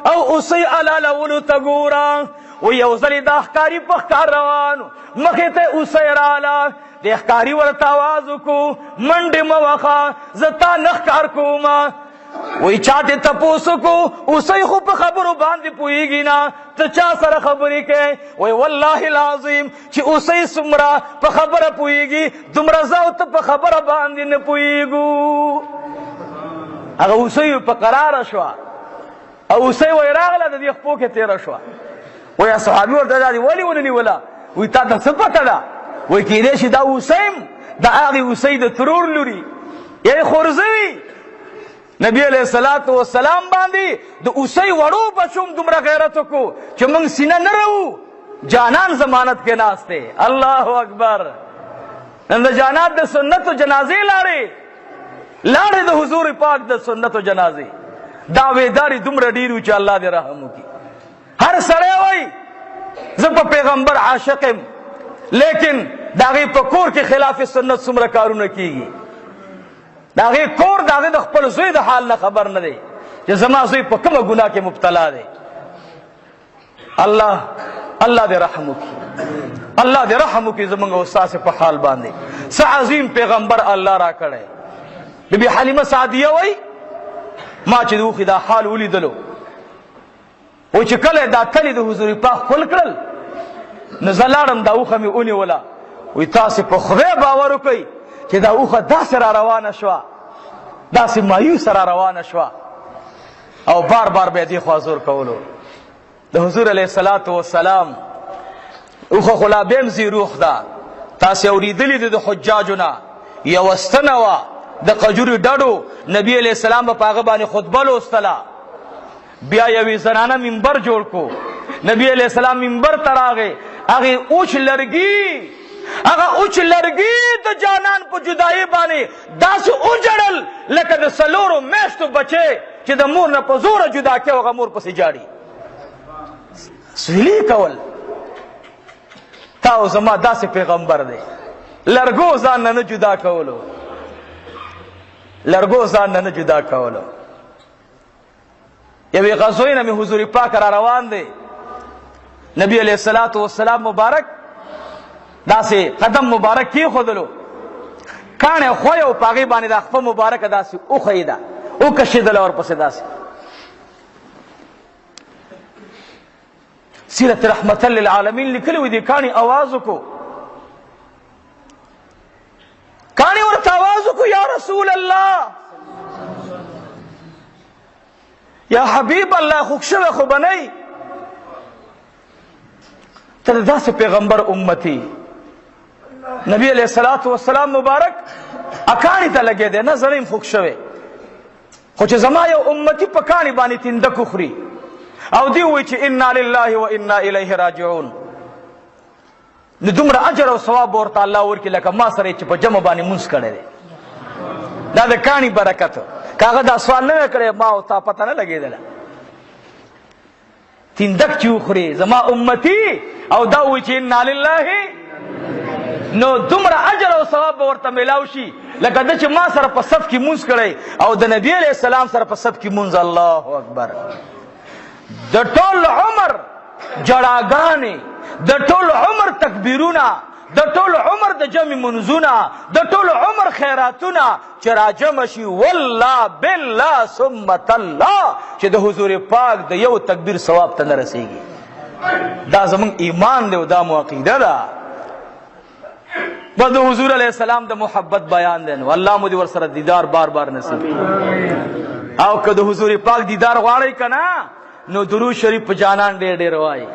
S1: او اسی علالولو تگورا و یوزلی دا اخکاری پخکار روانو مخیط اسی رالا دی اخکاری ورطاوازو کو منڈی موخا زتا نخکار کو ما وی چاہتے تپوسو کو اسی خوب خبرو باندی پوئی گی نا تو چاہ سر خبری کے وی واللہ العظیم چی اسی سمرا پا خبر پوئی گی دمرزاو تا پا خبر باندی نپوئی گو اگر اسی پا قرار شوا او اسی وی راغلا دا دی اخپو کے تیرا شوا وی صحابی ورطا دا دی ولی وننی ولا وی تا دا سپتا دا وی کی دیشی دا اسیم دا آغی اسی دا ترور لوری یعنی خورزوی نبی علیہ السلام باندی دا اسی وڑو بچوم دمرا غیرتو کو چو منگ سینہ نرہو جانان زمانت کے ناستے اللہ اکبر نند جانات دا سنت و جنازے لارے دا حضور پاک دا سنت و جنازے دعوے داری دمرا ڈیرو چا اللہ دے رحمو کی ہر سڑے ہوئی زب پیغمبر عاشقم لیکن داغی پکور کے خلاف سنت سمرا کارو نکی گی داغی کور داغی دا خپل زوی دا حال نا خبر ندے کہ زما زوی پا کم گناہ کے مبتلا دے اللہ دے رحمو کی اللہ دے رحمو کی زمانگا استاذ پا حال باندے سا عظیم پیغمبر اللہ را کڑے بی بی حلیمہ سعدیہ وئی ما چی دوخی دا حال اولی دلو وی چی کل دا تلی دا حضوری پاک کل کرل نزلارم دا اوخا می اونی ولا وی تاسی پا خدای باورو کئی کہ دا اوخا دا سرا روان شوا دا سی مایوس سرا روان شوا او بار بار بیدی خوازور کولو دا حضور علیہ السلام اوخا خلا بیمزی روح دا تاسی اوریدلی دا حجاجونا یوستنوا دا قجوری ڈاڈو نبی علیہ السلام با پاغبانی خطبلو استلا بیا یوی زنانا منبر جوڑ کو نبی علیہ السلام منبر تراغے اگے اوچ لرگی اگا اوچ لرگی تو جانان پو جدائی بانے دا سو اجڑل لیکن سلورو میشتو بچے چی دا مور نا پو زور جدا کیا وگا مور پسی جاڑی سویلی کول تاو زما دا سی پیغمبر دے لرگو زان نا جدا کولو لرگو زان نا جدا کولو یوی غزوی نمی حضور پاک را روان دے نبی علیہ السلام مبارک دا سے قدم مبارک کی خودلو کانے خوی او پاگی بانی دا خفا مبارک دا سے او خیدہ او کشیدل اور پس دا سے سیرت رحمت للعالمین لیکلی وی دی کانی آواز کو کانی ورته آواز کو یا رسول الله یا حبیب الله خوښه خو بنئ تر داسې پیغمبر امتی نبی علیہ الصلوۃ والسلام مبارک اکانی ته لګې دی نه زریم خوښه خو چې زما یو امتی په کانی باندې تندکو خوري او دی وی چې انا لله و انا الیه راجعون نو دومره اجر او ثواب ورته الله ورکړي لکه ما سره چې په جمع باندې مونږ کړی دی دا د کانی برکت کاغه دا سوال نه کړي ما او تا پته نه لګېدله تندک چې وخوري زما امتی او دا وی چې انا لله نو دومره اجر او ثواب ورته ملاو شي لکه د چې ما سره په صف کې مونږ کړی او د نبی علیہ السلام سره په صف کې مونږ الله اکبر د ټول عمر جړاګانې د ټول عمر تکبیرونه د ټول عمر د جمع منځونه د ټول عمر خیراتونه چې راجمع شي والله بالله ثم الله چې د حضور پاک د یو تکبیر ثواب ته نه رسیږي دا زمونږ ایمان دی او دا مو عقیده ده بس د حضور علیہ السلام د محبت بیان دی نو الله مو دې ورسره دیدار بار بار نصیب او که د حضور پاک دیدار غواړئ که نه نو درود شریف په جانان ډېر ډېر وایي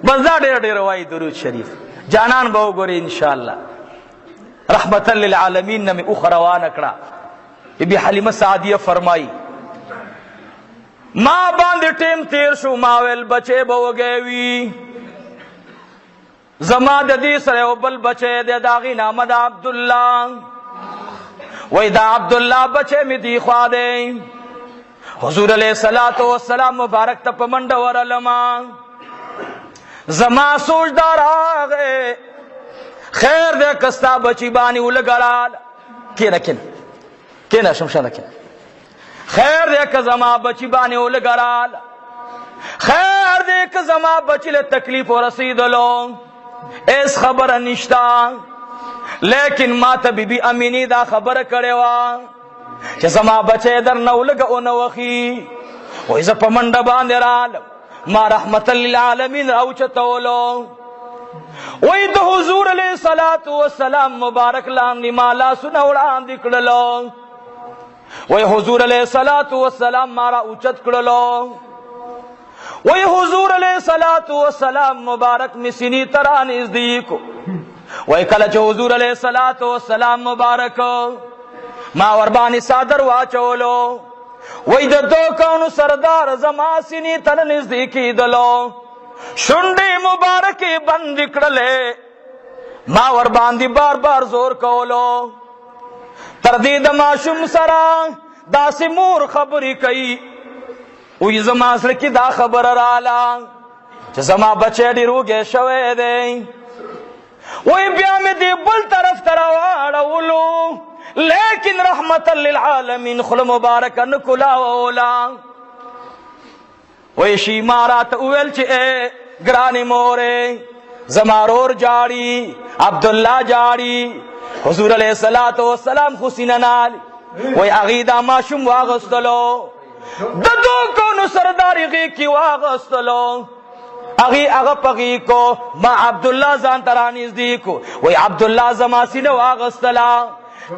S1: بس دا ډېر ډېر وایي درود شریف جانان به وګورئ انشاءالله رحمتا للعالمین نه مې اوښه روانه کړه بی حلیمه سعدیه فرمایي ما باندې ټیم تیر شو ما ویل بچې به وږی وي زما د دې سره یو بل بچی دی د هغې نامه د عبدالله وایي دا عبدالله بچی مې دی خوا دی حضور علیہ الصلوۃ والسلام مبارک ته په منډه ورغلم زما سوچ دا راغی خیر دی که ستا بچي باندې ولګړال کېنه شمشاده کېنه خیر دی که زما بچي باندې ولګړال خیر دی که زما بچي له تکلیف ورسېدلو ایس خبره نشتا لیکن ما ته بی بی امینی دا خبره کړې وه چې زما بچی در نه ولګه او نه وخي وایي زه په منډه باندې رالم ما رحمتا للعالمین راوچتولو وایي د حضور علیه الصلاة والسلام مبارک لاندې ما لاسونه وړاندې کړلو وایي حضور علیه الصلاة والسلام ما را اوچت کړلو وی حضور علیہ الصلوۃ والسلام مبارک می سینی ترا نزدیک وی کله چې حضور علیہ الصلوۃ والسلام مبارک ما ور باندې صادر واچولو وی د دو کونو سردار زما سینی تر نزدیکی دلو شونډې مبارکې بند کړلې ما ور باندې بار بار زور کولو تر دې د ماشوم سره داسې مور خبرې کوي وی زما سره کې دا خبره رااله چې زما بچی ډېر وږی شوی دی وی بیا مې دې بل طرف ته راواړولو لیکن رحمتا للعالمین خوله مبارکه نه کولاوله وی شیما راته وویل چې ای ګرانې مورې زما رور جاړي عبدالله جاړي حضور علیه الصلاة والسلام خو سینه نالي وی هغې دا ماشوم واغستلو د دو کونو سرداری غی کی واغستلو هغه پغی کو ما عبدالله ځان ته رانږدې کو وی عبدالله زما سینه واغستله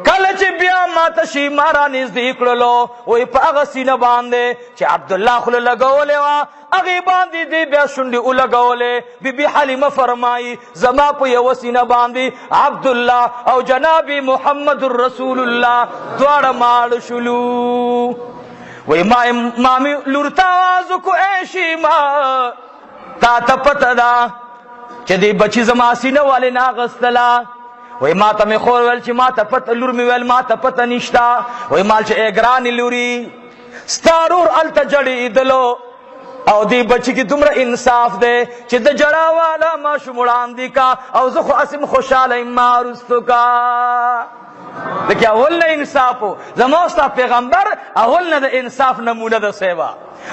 S1: کله چې بیا ما ته شیما رانږدې کړلو وی په هغه سینه باندې چې عبدالله خوله لګولې وه هغې باندې دی بیا شونډې ولګولې بی بی حلیمه فرمایي زما په یوه سینه باندې عبدالله او جناب محمد رسول الله دواړه ماړه شولو وی مامی لورتا آوازو کو اے شیما تا تا پتا دا چه دی بچی زما سینه والی ناغستلا وی ما تا می خور ویل چه ما تا پتا لور می ویل ما تا پتا نشتا وی مال چه اگرانی لوری ستارور علتا جڑی دلو او دی بچی کی تمرا انصاف دے چه دا جڑا والا ما شمڑان دی کا او زخو اسم خوشحال مارستو کا دیکھیں اول نه انصاف ہو زموستا پیغمبر اول نه د انصاف نمونه د سیوا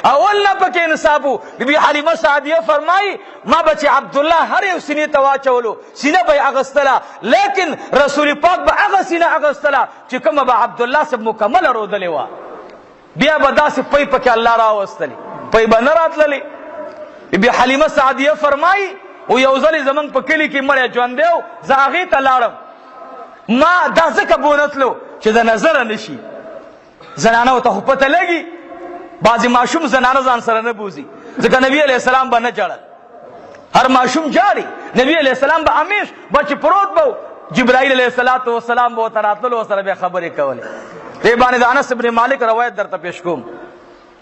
S1: اول نه پکې انصاف ہو بی بی حلیمه سعدیه فرمائی ما بچی عبدالله هر یو سینې ته واچولو سینه به اغستله لیکن رسول پاک به هغه سینه اغستله چې کومه به عبدالله صاحب مکمله رودلې وه بیا به داسې پی پکې الله راوستلی پی به نه راتللی بی حلیمه سعدیه فرمای او یو ځل زمنګ په کلی کې مړی ژوند دیو زه هغې ته لاړم ما دا ځکه بونتلو چې د نظره نشي زنانو ته خو پته لګي بعضې ماشوم زنانه ځان سره نه بوځي ځکه نبي علیه السلام به نه جړل هر ماشوم جاړي نبي علیه السلام به همیش بچ پروت به جبرائیل علیه السلام به ورته راتلل ورسره بیا خبرې کولې دې باندې د انس بن مالک روایت درته پیش کوم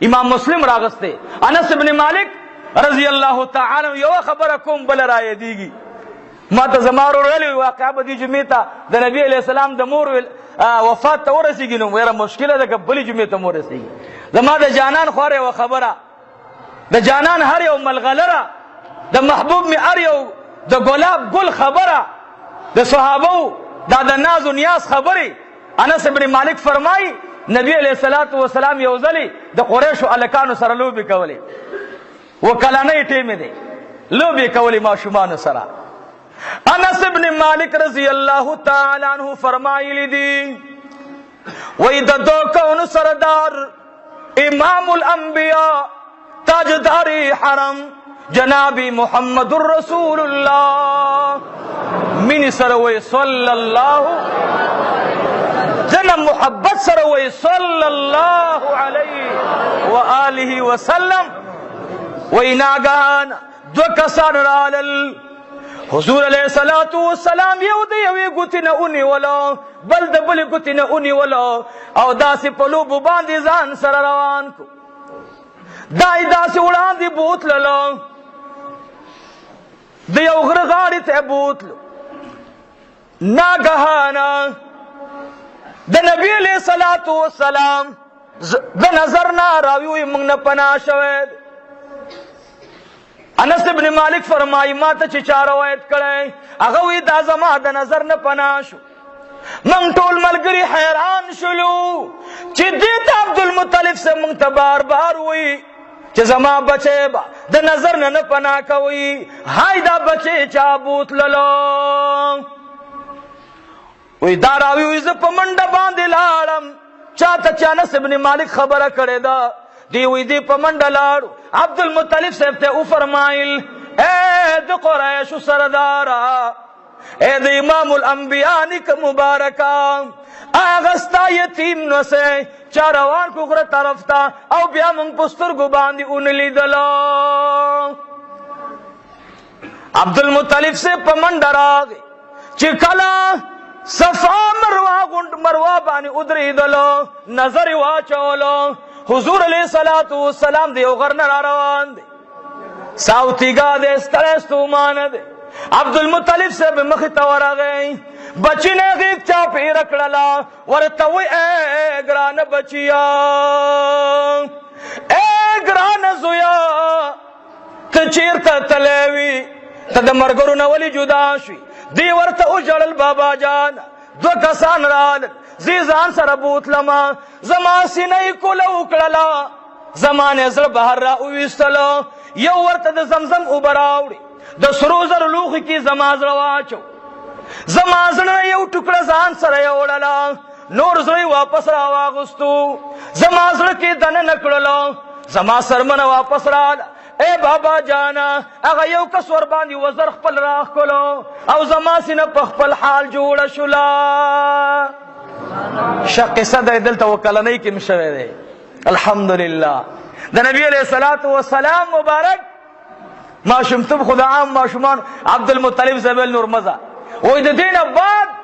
S1: امام مسلم راغسته انس بن مالک رضی الله تعالی یو خبره کوم بل را یادېږي ما ته زما ورور ویلي واقعه به دې جمعې ته د نبي علیه السلام د مور وفات ته ورسېږي نو ویره مشکله ده که بلې جمعې ته مو ورسېږي زما د جانان خواره یوه خبره د جانان هر یو ملغلره د محبوب مې هر یو د ګلاب ګل خبره د صحابو دا د ناز و نیاز خبرې انس بن مالک فرمایي نبی علیه السلام یو ځلې د قریشو هلکانو سره لوبې کولې کلنۍ ټیمې دی لوبې کولې ماشومانو سره انس بن مالک رضی الله تعالی عنہ فرمایلی دي وای د دو کون سردار امام الانبیاء تاجدار حرم جنابی محمد رسول الله من سره وای صلی الله جنم محبت سره وای صلی الله علیه و آله وسلم وای ناګان دو کسان رالل حضور علیہ الصلوۃ والسلام یو د یوې ګوتې نه ونیولو بل د بلې ګوتې نه ونیولو او داسې په لوبو باندې ځان سره روان کو دا یې داسې وړاندې بوتللو د یو غره غاړې ته بوتلو ناګهانه د نبي علیہ الصلوۃ والسلام د نظر نه راوی موږ نه پناه شوی انس بن مالک فرمایي ما ته چې چا روایت کړی هغه وی دا زما د نظر نه پناه شو موږ ټول ملګري حیران شولو چې دې ته عبدالمطلب سے موږ ته بار بار وی چې زما بچی به د نظر نه پناه کوي هاي دا بچی چا بوتللو وی دا راوی وی زه په منډه باندې لاړم چاته چې انس بن مالک خبره کړې ده دی وی دی په منډه لاړو عبدالمطلب صاحب ته وفرمایل اے د قریشو سردارا اے د امام الانبیاء نیک مبارکا هغه ستا یتیم نو سه چا روان کو غره طرف ته او بیا موږ په سترګو باندې اون لیدلو عبدالمطلب صاحب په منډه راغی چې کله صفا مروه باندې ودرېدلو نظر یې واچولو حضور علیہ الصلوۃ والسلام دی او غرنه را روان دی ساوتیگا دی ستړی ستومانه دی عبدالمطلب صاحب مخې ته ورغی بچی نه غیږ چا پیره کړله ورته وی اے ګرانه بچیا اے ګرانه زویا ته چیرته تللی وي ته د ملګرو نه ولې جدا شوي دی ورته وژړل بابا جان دو کسان رالل زی ځان سره بوتلما زما سینې کوله وکړله زما نه زړه بهر را وویستلو یو ورته د زمزم اوبه راوړي د سرو زرو لوښي کې زما زړه واچو زما زړه یو ټوکړه ځان سره یوړله نور زړه واپس را واغستو زما زړه کې دننه کړلو زما سرمنه واپس راله اے بابا جانا هغه یو کس ور باندې وزر خپل راخ کولو او زما سینه په خپل حال جوړه شولا شقصه د دلته وکلنۍ کې مشوي دی الحمدلله د نبی علیہ الصلوۃ والسلام مبارک ماشومتوب خدا عام ماشومان عبدالمطلب زبل نور مزه وای د دینه بعد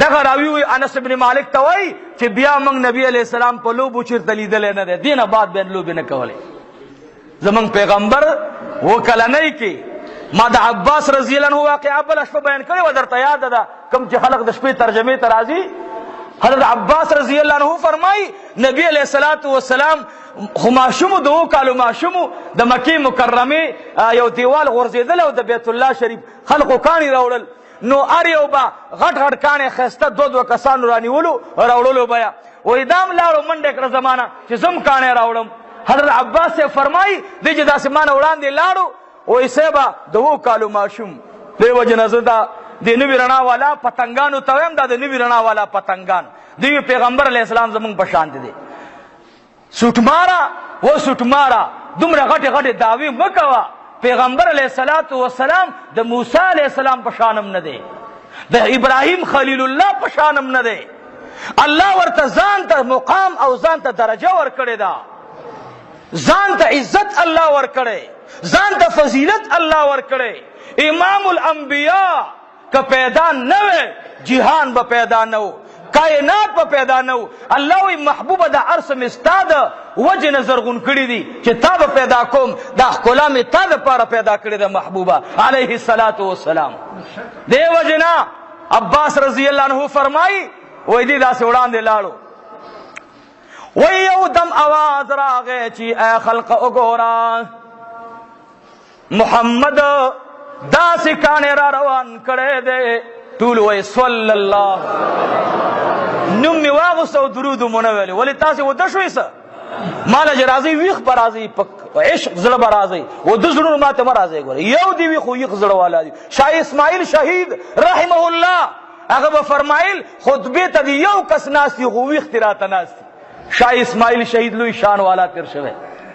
S1: دغه راوی وی انس بن مالک ته وای چې بیا موږ نبی علیہ السلام په لوبو چیرته لیدل نه دی دینه بعد بین لوب نه کولای زمون پیغمبر وکلنۍ کې ما د عباس رضی الله عنه واقعه بل شپه بیان کړی و درته یاد ده کوم چې خلق د شپې ترجمه ته راځي حضرت عباس رضی الله عنه فرمای نبی علیہ الصلوۃ والسلام خماشمو دو کالو ماشمو د مکی مکرمه یو دیوال غورځیدل او د بیت الله شریف خلقو کانی راوړل نو ار یو با غټ غټ کانه خسته دو کسانو رانیولو راوړلو بیا وې دام لاړو منډه کړ زمانہ چې زم کانه راوړم حضرت عباس سے فرمای دیجه د اسمانه وړاندې لاړو وې سبا دو کالو ماشوم دیو جنازه دا د نبی رڼا والا پتنګانو ته هم دا د نبی رڼا والا پتنګان دی پیغمبر علیہ السلام زمون په شان دي سټمارا و سټمارا دومره غټه غټه داوی مکوا پیغمبر علیہ الصلوۃ والسلام د موسی علیہ السلام په شانم نه دی، د ابراهیم خلیل الله په شانم نه دی. الله ورته ځان ته مقام او ځان ته درجه ورکړې ده، ځان ته عزت الله ورکړې، ځان ته فضیلت الله ورکړې. امام الانبیاء که پیدا نه وي جهان به پیدا نه و، کائنات به پیدا نه و. الله وی محبوبه د عرش مستاد وجه نظر غون کړی دي چې تا به پیدا کوم، دا ښکلا مې تا دپاره پیدا کړې ده محبوبه علیه الصلاة والسلام. دې وجنا عباس رضی الله عنه فرمایي وای دی داسې وړاندې لاړو، وای یو دم आवाज راغی چې ای خلق وګوره محمد داسې کاڼې را روان کړی دی. ټول وای صلی الله، نوم مې واغوسته او درود مو نه ویلې. ولې تاسې وده شوئ څه؟ ماله چې راځئ ویښ به راځئ، په عشق زړه به راځئ، وده زړونو ماته مه راځئ. ګوره یو دي وي خو یخ زړه والا دي. شاه اسماعیل شهید رحمه الله هغه به فرمایل خطبې ته د یو کس ناست دي خو ویښ دي راته ناست دي. شاه اسماعیل شهید لوی شان والا تیر شوی،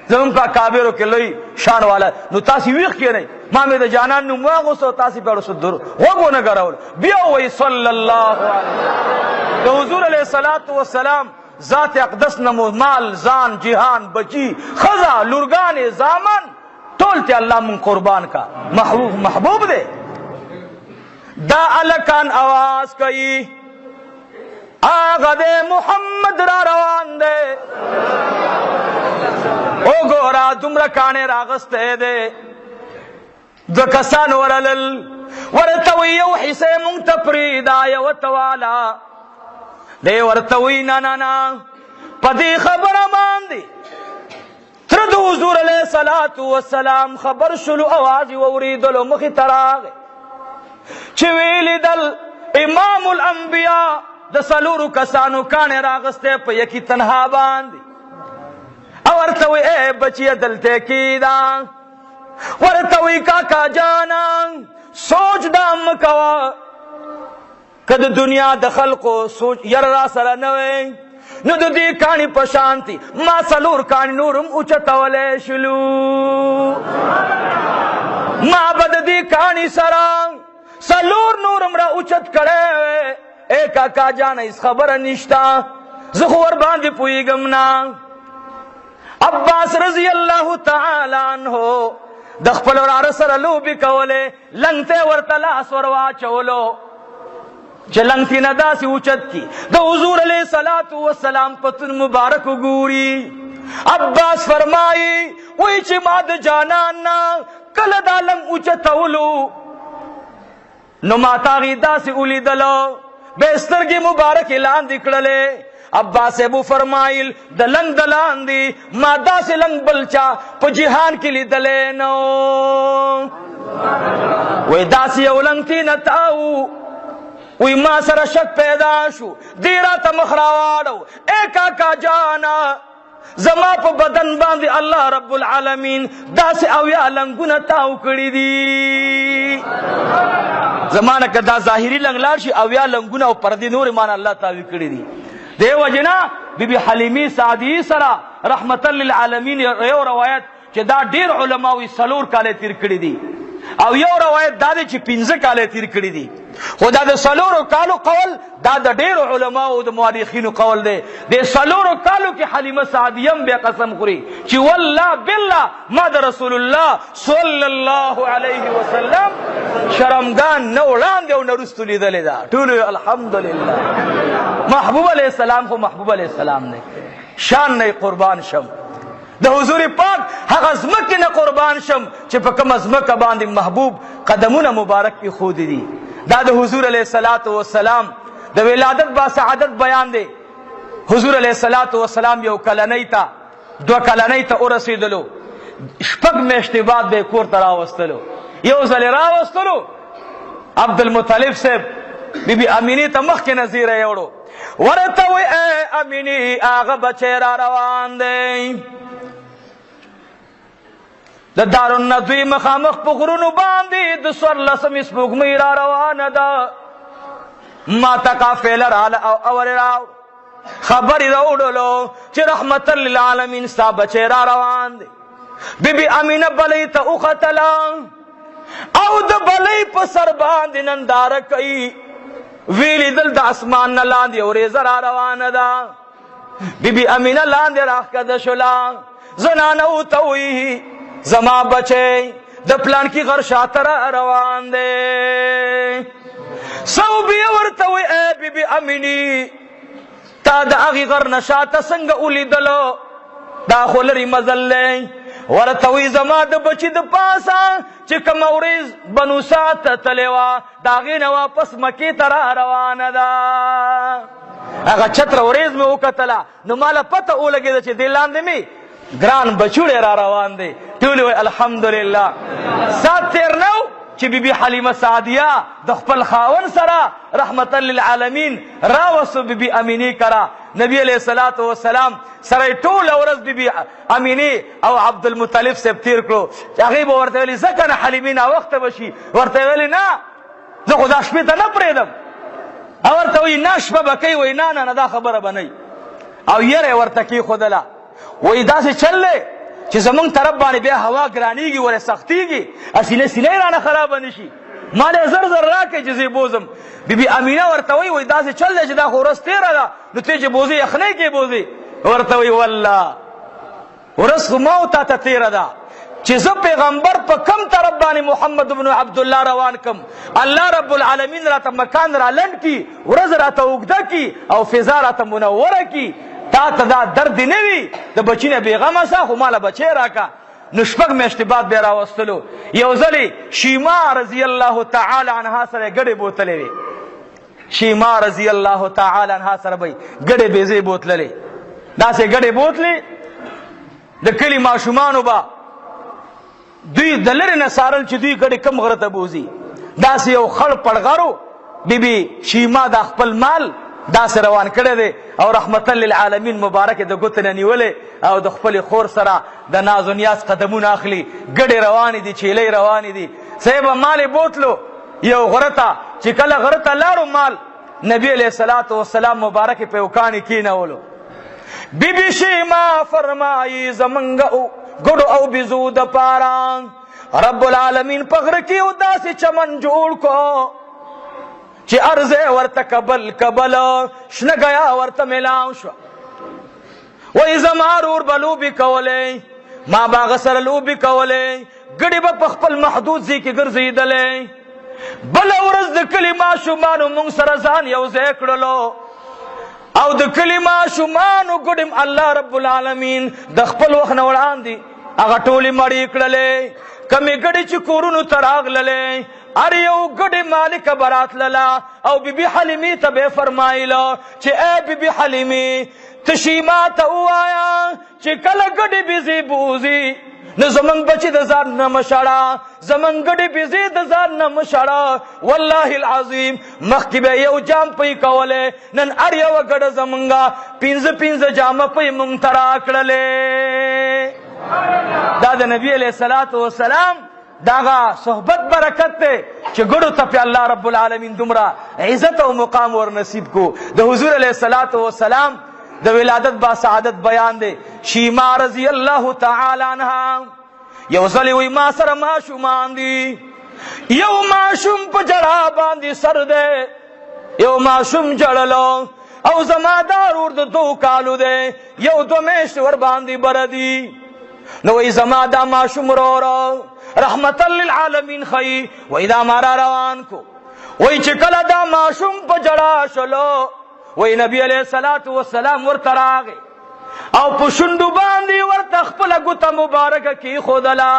S1: زمونږ په کابرو کې لوی شان والا. نو تاسې ویښ کېنئ. ما مې د جانان نوم واغوسته او تاسې په اړه غوږ ونه ګرول. بیا وایي صلی الله علیه د حضور علیه الصلاة والسلام ذات اقدس نه مو مال ځان جهان بچی ښځه لورګانې زامن ټول ته الله مونږ قربان کا. محبوب دی. دا الکان آواز کوي آغا دے محمد را روان دے، او گورا دمرا کانے راغستے دے. دو کسان ورلل ورتوی یو حسے منگتا پریدا یو توالا دے ورتوی نانا پدی خبر امان دی. ترد حضور علیہ الصلاة والسلام خبر شلو آوازی ووریدلو مخی تراغ چویلی دل امام الانبیاء د سلورو کسانو کانے راغستے پا یکی تنہا باندی. ورتوی اے بچی دلتے کی دا، ورتوی کاکا جانا سوچ دام کوا کد دنیا د خلقو سوچ یر را سره نوے نو د دې کانی پشانتی ما سلور کانی نورم اوچتولے شلو. ما بد دې کانی سره سلور نورم را اوچت کړي. اے کاکا جان اس خبر نشتا زخو ور باندې پویګم نا. عباس رضی الله تعالی عنہ د خپل وراره سره لوبي کوله، لنګته ورته لاس وروا چولو چې لنګتی نه داسې اوچت کی د حضور علیہ الصلوۃ والسلام پتون مبارک ګوري. عباس فرمایي وای چې ما د جانان نا کله دا لنګ اوچتولو نو ما تاغي داسې ولیدلو به سترګې مبارک لاندې کړلې. عباس ابو فرمایل د لنګ د لاندې ما داسې لنګ بلچا په جهان کې لیدلې نو. وای داسې یو لنګ تی نه تاو وی ما سره شک پیدا شو دی راته مخ راواړو. اے کاکا جانا زما په بدن باندې الله رب العالمین داسې اویا لنګونه تاو کړي دي. زمانه که دا ظاهري لنګ لاړ شي اویا لنګونه او پردي نور مان الله تاوی کړي دي. دیو جنا بی بی حلیمی سعدی سرا رحمتا للعالمین یو روایت چې دا ډیر علماوی سلور کاله تیر کړي دي او یو روایت دا دی چې 15 کاله تیر کړي دي. خدا د سلور کالو قول دا د ډیر علماو د مورخینو قول دی. د سلور کالو کې حلیمه سعدیم به قسم خوري چې والله بالله ما د رسول الله صلی الله علیه وسلم شرمګان نه وړاندې او نه رستو لیدلې ده. ټول الحمدلله. محبوب علیہ السلام خو محبوب علیہ السلام نه شان نه قربان شم د حضور پاک هغه ازمکه نه قربان شم چې په کوم ازمکه باندې محبوب قدمونه مبارک کی خود دي. دا د حضور علیہ الصلوۃ والسلام د ولادت با سعادت بیان دی. حضور علیہ الصلوۃ والسلام یو کلنۍ تا دو کلنۍ ته ورسېدلو، شپږ میاشتې بعد به کور ته راوستلو. یو ځل راوستلو عبد المطلب صاحب بی بی امینی ته مخکې نظیره یوړو ورته وی اے امینی هغه بچی را روان دی د دارالندوی مخامخ په غرونو باندې د 14 سپوږمۍ را روانه ده. ما ته قافله راله او اور راو خبرې راوړلو چې رحمت للعالمین ستا بچی را روان دی. بی بی امینه بلی ته وختله او د بلی په سر باندې ننداره کوي، وی لیدل د اسمان نه لاندې وریځه را روانه ده. بی بی امینه لاندې راښکته شوله، زنانه ورته وایي زما بچی د پلانکي غر شاته را روان دی. صوبیه ورته وایي ای بی بی امینې تا د هغې غر نه شاته څنګه ولیدلو؟ دا خو لرې مزل دی. ورته وایي زما د بچي د پاسه چې کومه ورځ بنو سعد ته تلې وه د هغې نه واپس مکې ته را روانه ده. هغه چتره ورځ مې وکتله نو ماله پته ولګېده چې دې لاندې مې ګران بچوړی را روان دی. ټولې وایي الحمدلله. سات تېر نه و چې بی بی حلیمه سعدیه د خپل خاون سره رحمتا للعالمین راوسو بی بی امینې کره. نبی علیہ الصلوۃ والسلام سره ټوله ورځ بی بی امینې او عبدالمطلب صاحب تیر کړو. هغې به ورته ویلي ځکه نه حلیمې ناوخته به شي، ورته ویلي نه زه خو دا شپې ته نه پرېږدم. او ورته وایي نه شپه به کوي، وایي نه نه نه دا خبره به نه او یره ورته کېښودله. وایي داسې چل دی چې زمونږ طرف باندې بیا هوا ګرانېږي ورې سختېږي سینه سینه یې رانه خرابه نه شي، مال یې زر زر راکړئ چې زه بوزم. بی بی امینه ورته وایي داسې چل دی چې دا خو ورځ تېره ده نو ته چې بوزې یخنۍ کې بوزې. ورته وایي والله ورځ خو ما او تا ته تېره ده چې زه پیغمبر په کم طرف باندې محمد بن عبدالله روان کم، الله رب العالمین راته مکان را لنډ کی، ورځ راته اوږده کی او فضا راته منوره کی. تا ته دا درد نه وي د بچي نه بېغمه سه خو ماله بچی راکه. نو شپږ میاشتې بعد بیا راوستلو. یو ځلې شیما رضی الله تعالی عنها سره ګډې بوتلې وې. شیما رضی الله تعالی عنها سره به ګډې بیزې بوتللې. داسې ګډې بوتلې د کلي ماشومانو به دوی د لرې نه څارل چې دوی ګډې کم غره ته بوځي. داسې یو خړ پړغرو بی بی شیما دا خپل مال داسې روان کړی دی او رحمتا للعالمین مبارک د ګوتې نه نیولې او د خپلې خور سره د ناز و نیاز قدمونه اخلي. ګډې روانې دي، چیلۍ روانې دي. صاحب مال یې بوتلو یو غره ته، چې کله غره ته لاړو مال نبی علیہ الصلوۃ والسلام مبارک په یو کاڼي کېنولو. بی بی شیما فرمایي زمونږ ګډو او بیزو دپاره رب العالمین په غره کې یو داسې چمن جوړ کو چې ارزه ورته کبل کبل شنه گیا ورته ملاو شو. وای زما رور به لوبې کولې، ما به هغه سره لوبې کولې، ګډې به په خپل محدود ځای کې ګرځېدلې. بله ورځ د کلي ماشومانو موږ سره ځان یو ځای کړلو او د کلي ماشومانو ګډې الله رب العالمین د خپل وخت نه وړاندې هغه ټولې مړې کړلې. کمې ګډې چې کورونو ته راغللې هر یو ګډې مالکه به راتلله او بی بی حلیمې ته به یې فرمایله چې ای بی بی حلیمې ته شیما ته ووایه چې کله ګډې بیزې بوځي نو زمونږ بچي د ځان نه مه شړه، زمونږ ګډې بیزې د ځان نه مه شړه. والله العظیم مخکې به یو جام پی کولی، نن هر یوه ګډه زمونږه پنځه پنځه جامه پی مونږ ته راکړلې. دا د نبی علیہ الصلوۃ والسلام داغه صحبت برکت دی چې ګډو ته په الله رب العالمین دومره عزت او مقام ور نصیب کو. د حضور علیہ الصلوۃ والسلام د ولادت با سعادت بیان دی. شیما رضی الله تعالی عنها یو ځلې وی ما سره ماشومان دي، یو ماشوم په جړا باندې سر دی، یو ماشوم جړلو او زما دا ورور د 2 کالو دی، یو 2 میاشتې ور باندې بره دي. نو وی زما دا ماشوم ورورو رحمتا للعالمین خی وی دا مارا روان کو. وی چې کله دا ماشوم په جړا شلو وی نبی علیہ الصلوۃ والسلام ورته راغی او په شونډو باندې ورته خپله ګوته مبارکه کېښودله.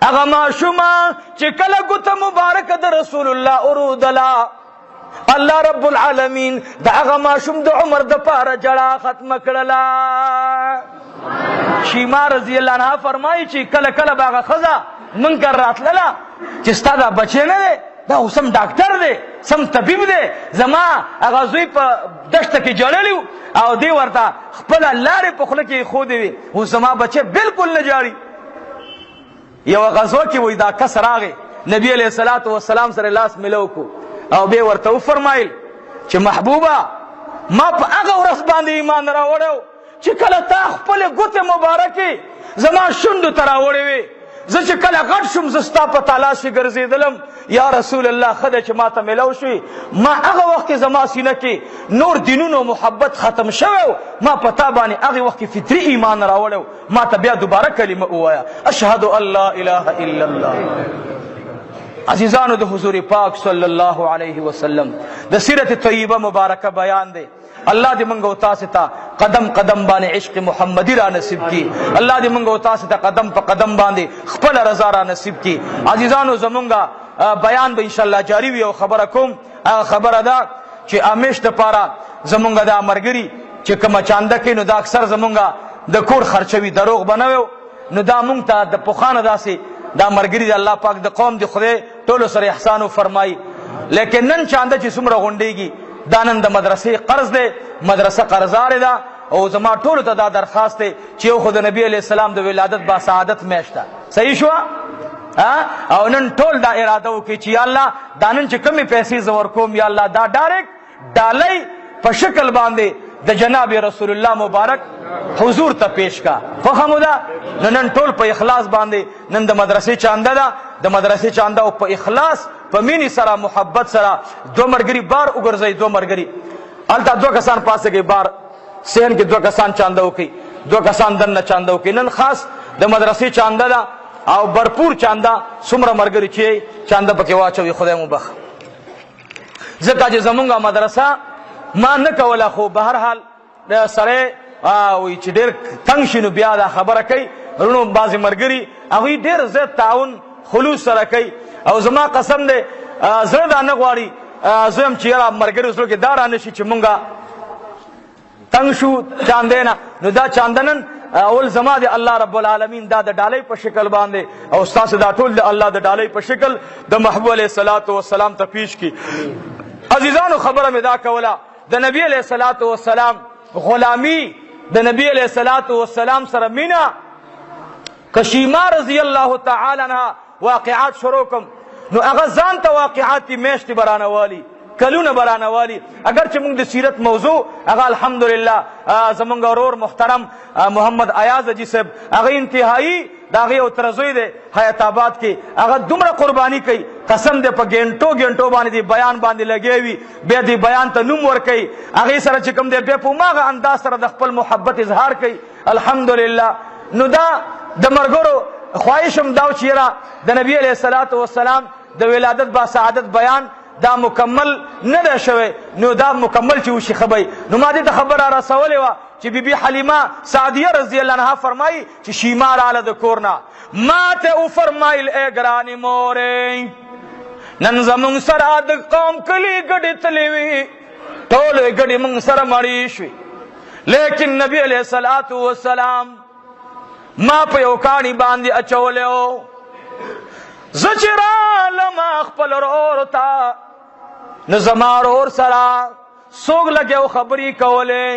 S1: هغه ماشومه چې کله ګوته مبارکه د رسول الله ورودله الله رب العالمین د هغه ماشوم د عمر دپاره جړا ختمه کړله. شیما رضی الله عنها فرمایي چې کله کله به هغه ښځه منکر راتلله چې ستا دا بچی نه دی، دا خو سم ډاکټر دی، سم طبیب دی. زما هغه زوی په دشته کې جړلی او دی ورته خپله لارې په خوله کې یې ښودې وې، اوس زما بچی بلکل نه جاړي. یوه غزوه کې وایي دا کس راغی نبی علیہ الصلوۃ والسلام سره لاس ملو کو او بیا ورته وفرمایل چې محبوبه ما په هغه ورځ باندې ایمان راوړی چې کله تا خپل ګوتې مبارکې زما شونډو ته راوړې وې، زه چې کله غټ شم زه ستا په تالاشې ګرځېدلم یا رسول الله ښه دی چې ما ته میلو شوې. ما هغه وخت کې زما سینه کې نور دینونو محبت ختم شوی و، ما په تا باندې هغې وخت کې فطري ایمان راوړی، ما ته بیا دوباره کلمه ووایه اشهد ان لا اله الا الله. عزیزانو د حضور پاک صلی الله علیه وسلم د سیرت طیبه مبارکه بیان دی. الله دې منګ او تاسو ته قدم قدم باندې عشق محمدی را نصیب کی. الله دې منګ او تاسو ته قدم په قدم باندې خپل رضا را نصیب کی. عزیزانو زمونږه بیان به ان شاء الله جاری وي او خبره کوم. هغه خبره ده چې امیش د پاره زمونږه د مرګري چې کومه چانده کې نو دا اکثر زمونږه د کور خرچوي دروغ بنوي، نو دا مونږ ته د پوخانه داسې دا مرګري د الله پاک د قوم د خدای ټولو سره احسان فرمایي. لیکن نن چانده چې څومره غونډېږي دا نن د مدرسې قرض دی، مدرسه قرضدار ده. او زما ټولو ته دا درخواست دی چې یو خو د نبی علیہ السلام د ولادت با سعادت میاشت ده، صحیح شو؟ او نن ټول دا اراده وکړي چې یا الله دا نن چې کمې پیسې زه ورکوم یا الله دا ډایرکټ ډالۍ په شکل باندې د جناب رسول الله مبارک حضور ته پیش کا. خوښه مو ده؟ نن ټول په اخلاص باندې نن د مدرسې چانده ده، د مدرسې چانده او په اخلاص په مینې سره محبت سره دو مرګري بار وګرځئ. دو مرګري هلته دو کسان پاسه کې بار سین کې دو کسان چانده وکړي، دو کسان دننه چانده وکړي. نن خاص د مدرسې چانده ده او برپور چانده څومره مرګري چې چانده پکې واچوي خدای مو بخ. ځکه چې زمونږه مدرسه ما نه کوله، خو به هر حال سړی وایي چې ډېر تنګ شي نو بیا دا خبره کوي. ورونو بعضې مرګري هغوی ډېر زیات تعاون خلوص سره کوي او زما قسم دی زړه دا نه غواړي زه یم چې یاره مرګري زړه کې دا را نه شي چې مونږه تنګ شو چاندې نه. نو دا چانده نن اول زما د الله رب العالمین دا د ډالۍ په شکل باندې او ستاسو دا ټول د الله د ډالۍ په شکل د محبوب علیه الصلاة والسلام ته پیش کی. عزیزانو خبره مې دا کوله د نبی علیه الصلاة والسلام غلامی، د نبی علیه الصلاة والسلام سره مینا. کشیما رضی الله تعالی عنها واقعات شروع کوم نو هغه ځان ته واقعات میاشتې برانوالی کلونه برانوالی. اگر چې موږ د سیرت موضوع هغه الحمدلله زمونږ ورور محترم محمد ایاز اجي صاحب هغه انتهایی د هغې یو ترزوی دی حیات آباد کې، هغه دومره قرباني کوي قسم دی په ګنټو ګنټو باندې دی بیان باندې لګی وي، بیا دی بیان ته نوم ورکوي، هغې سره چې کوم دی بیا په هماغه انداز سره د خپل محبت اظهار کوي الحمدلله. نو دا د مرګرو خواهشم دا چې یاره د نبی علیه الصلاة والسلام د ولادت با سعادت بیان دا مکمل نه ده شوی، نو دا مکمل چې وشي خبی. نو ما دې ته خبره رسولې وه چې بیبي حلیمه سعدیه رضی الله عنها فرمایي چې شیما راله د کور نه ما ته وفرمایل ای ګرانې مورې نن زمونږ سره د قوم کلي ګډې تلې وي، ټولې ګډې مونږ سره مړې شوې، لیکن نبی علیه الصلاة والسلام ما په یو کاڼي باندې اچولی و. زه چې رالم خپل ورور ته نو زما ورور سره څوک لګیا خبرې کولې،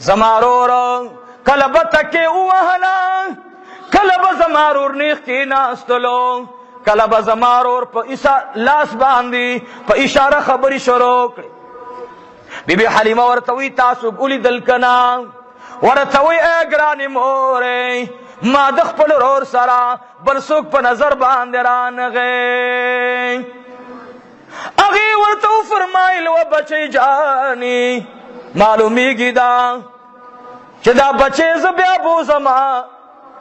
S1: زما ورور کله به تکې ووهله، کله به زما ورور نیغ کېناستلو، کله به زما ورور په لاس باندې په اشاره خبرې شروع کړې. بیبي حلیمه ورته وایي تاسو ولیدل که نه؟ ورته وایي ای ګرانې مورې ما د خپل ورور سره بل څوک په نظر باندې رانغی. هغې ورته وفرمایل و بچی جانې معلومیږي دا چې دا بچی زه بیا بوزمه،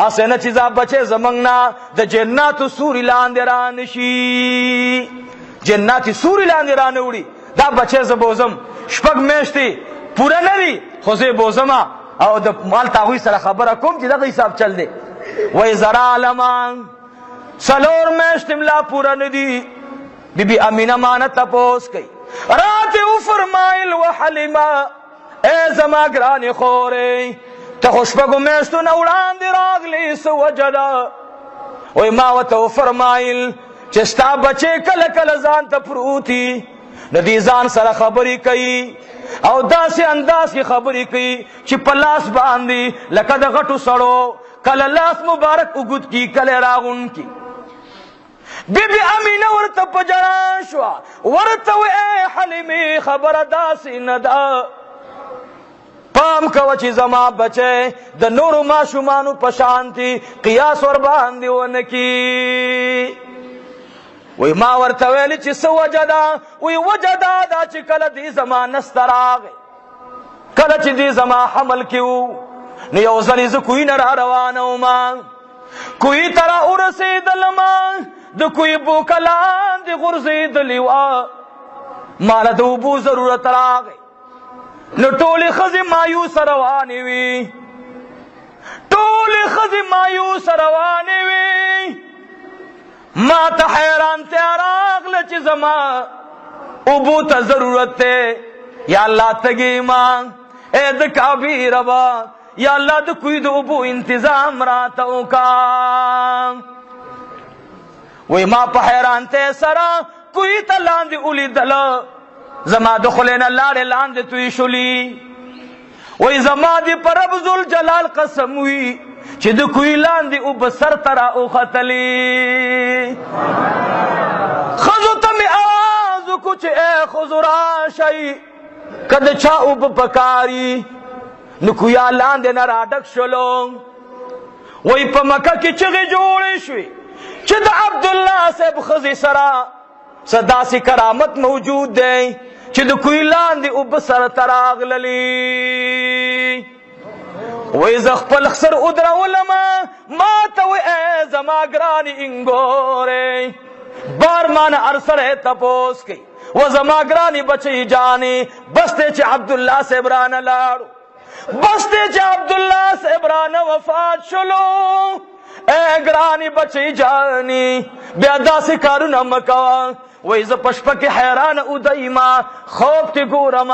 S1: هسې نه چې دا بچی زموږ نه د جناتو سوري لاندې رانشي، جناتي سوري لاندې رانه وړي. دا بچی زه بوزم 6 میاشتې پوره نه وي خو زه بوزمه او د مالته هغوی سره خبره کوم چې دغه حساب چل دی. وایي زه رالمه 4 میاشتې ملا پوره نه دي. بیبي امینه مانه تپوس کوي، راته وفرمایل و حلیمه ای زما ګرانې خورې ته خو 6 میاشتو نه وړاندې راغلې څه وجه ده؟ وایي ما ورته وفرمایل چې ستا بچې کله کله ځان ته پروتي نو دې ځان سره خبرې کوي او داسې انداز کې خبرې کوي چې په لاس باندې لکه د غټو سړو کله لاس مبارک اوږد کی کله راغون کی. بیبي امینه ورته په ژړا شوه، ورته وی ای حلیمې خبره داسې نه ده، په پام کوه چې زما بچی د نورو ماشومانو په شانتي قیاس ور باندې ونکي. وی ما ورته ویل چې څه وجه ده؟ وی وجه دا چې کله دې زما نسته راغی، کله چې دې زما حمل کې و نو یو ځلې زه کوی نه را روانه وم، کوی ته را ورسېدلم، د کوی بوکه لاندې غورځېدلې وه، ماله د اوبو ضرورت راغی. نو ټولې ښځې مایوسه روانې وي، ټولې ښځې مایوسه روانې وي. ما ته حیرانتیا راغله چې زما اوبو ته ضرورت دی. یا الله تږې اے د کعبې ربه، یا الله د کوی د اوبو انتظام راته وکړه. وی ما په حیرانتیا سره کوی ته لاندې ولیدله، زما د خولې نه لاړې لاندې توی شولي. وی زما دې په رب ذوالجلال قسم وي چې د کوی لاندې اوبه سر ته را وختلې. ښځو ته مې آواز وکړو چې ای ښځو راشئ، که د چا اوبه پکاري. نو کویا لاندې نه راډک شولو. وی په مکه کې چغې جوړې شوې چې د عبدالله صاحب ښځې سره څه داسې کرامت موجود دی چې د کوی لاندې اوبه سر ته راغللې. وی زه خپل سر ودرولم، ما ته وی ای زما ګرانې انګورې، بار مانه هر سړی تپوس کوي و زما ګرانې بچی جانې، بس دی چې عبدالله صاحب رانه لاړو، بس دی چې عبدالله صاحب رانه وفات شلو. اے ګرانې بچی جانې بیا داسې کارونه مه کوه. وی زه په شپه کې حیرانه ودیما، خوب کې ګورم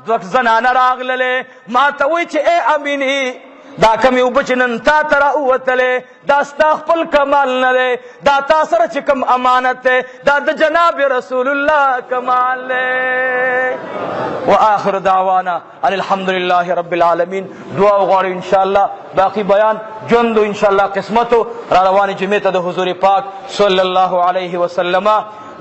S1: دوه زنانه راغللې، ما ته وی چې ای امینې دا کمې اوبه چې نن تا ته راووتلې دا ستا خپل کمال نه دی، دا تا سره چې کوم امانت دی دا د جناب رسول الله کمال دی. وآخر دعوانا ان الحمد لله رب العالمین. دعا وغواړو انشاءالله، باقی بیان ژوند انشاءالله قسمتو را روانې جمعې ته د حضور پاک صلی الله علیه وسلم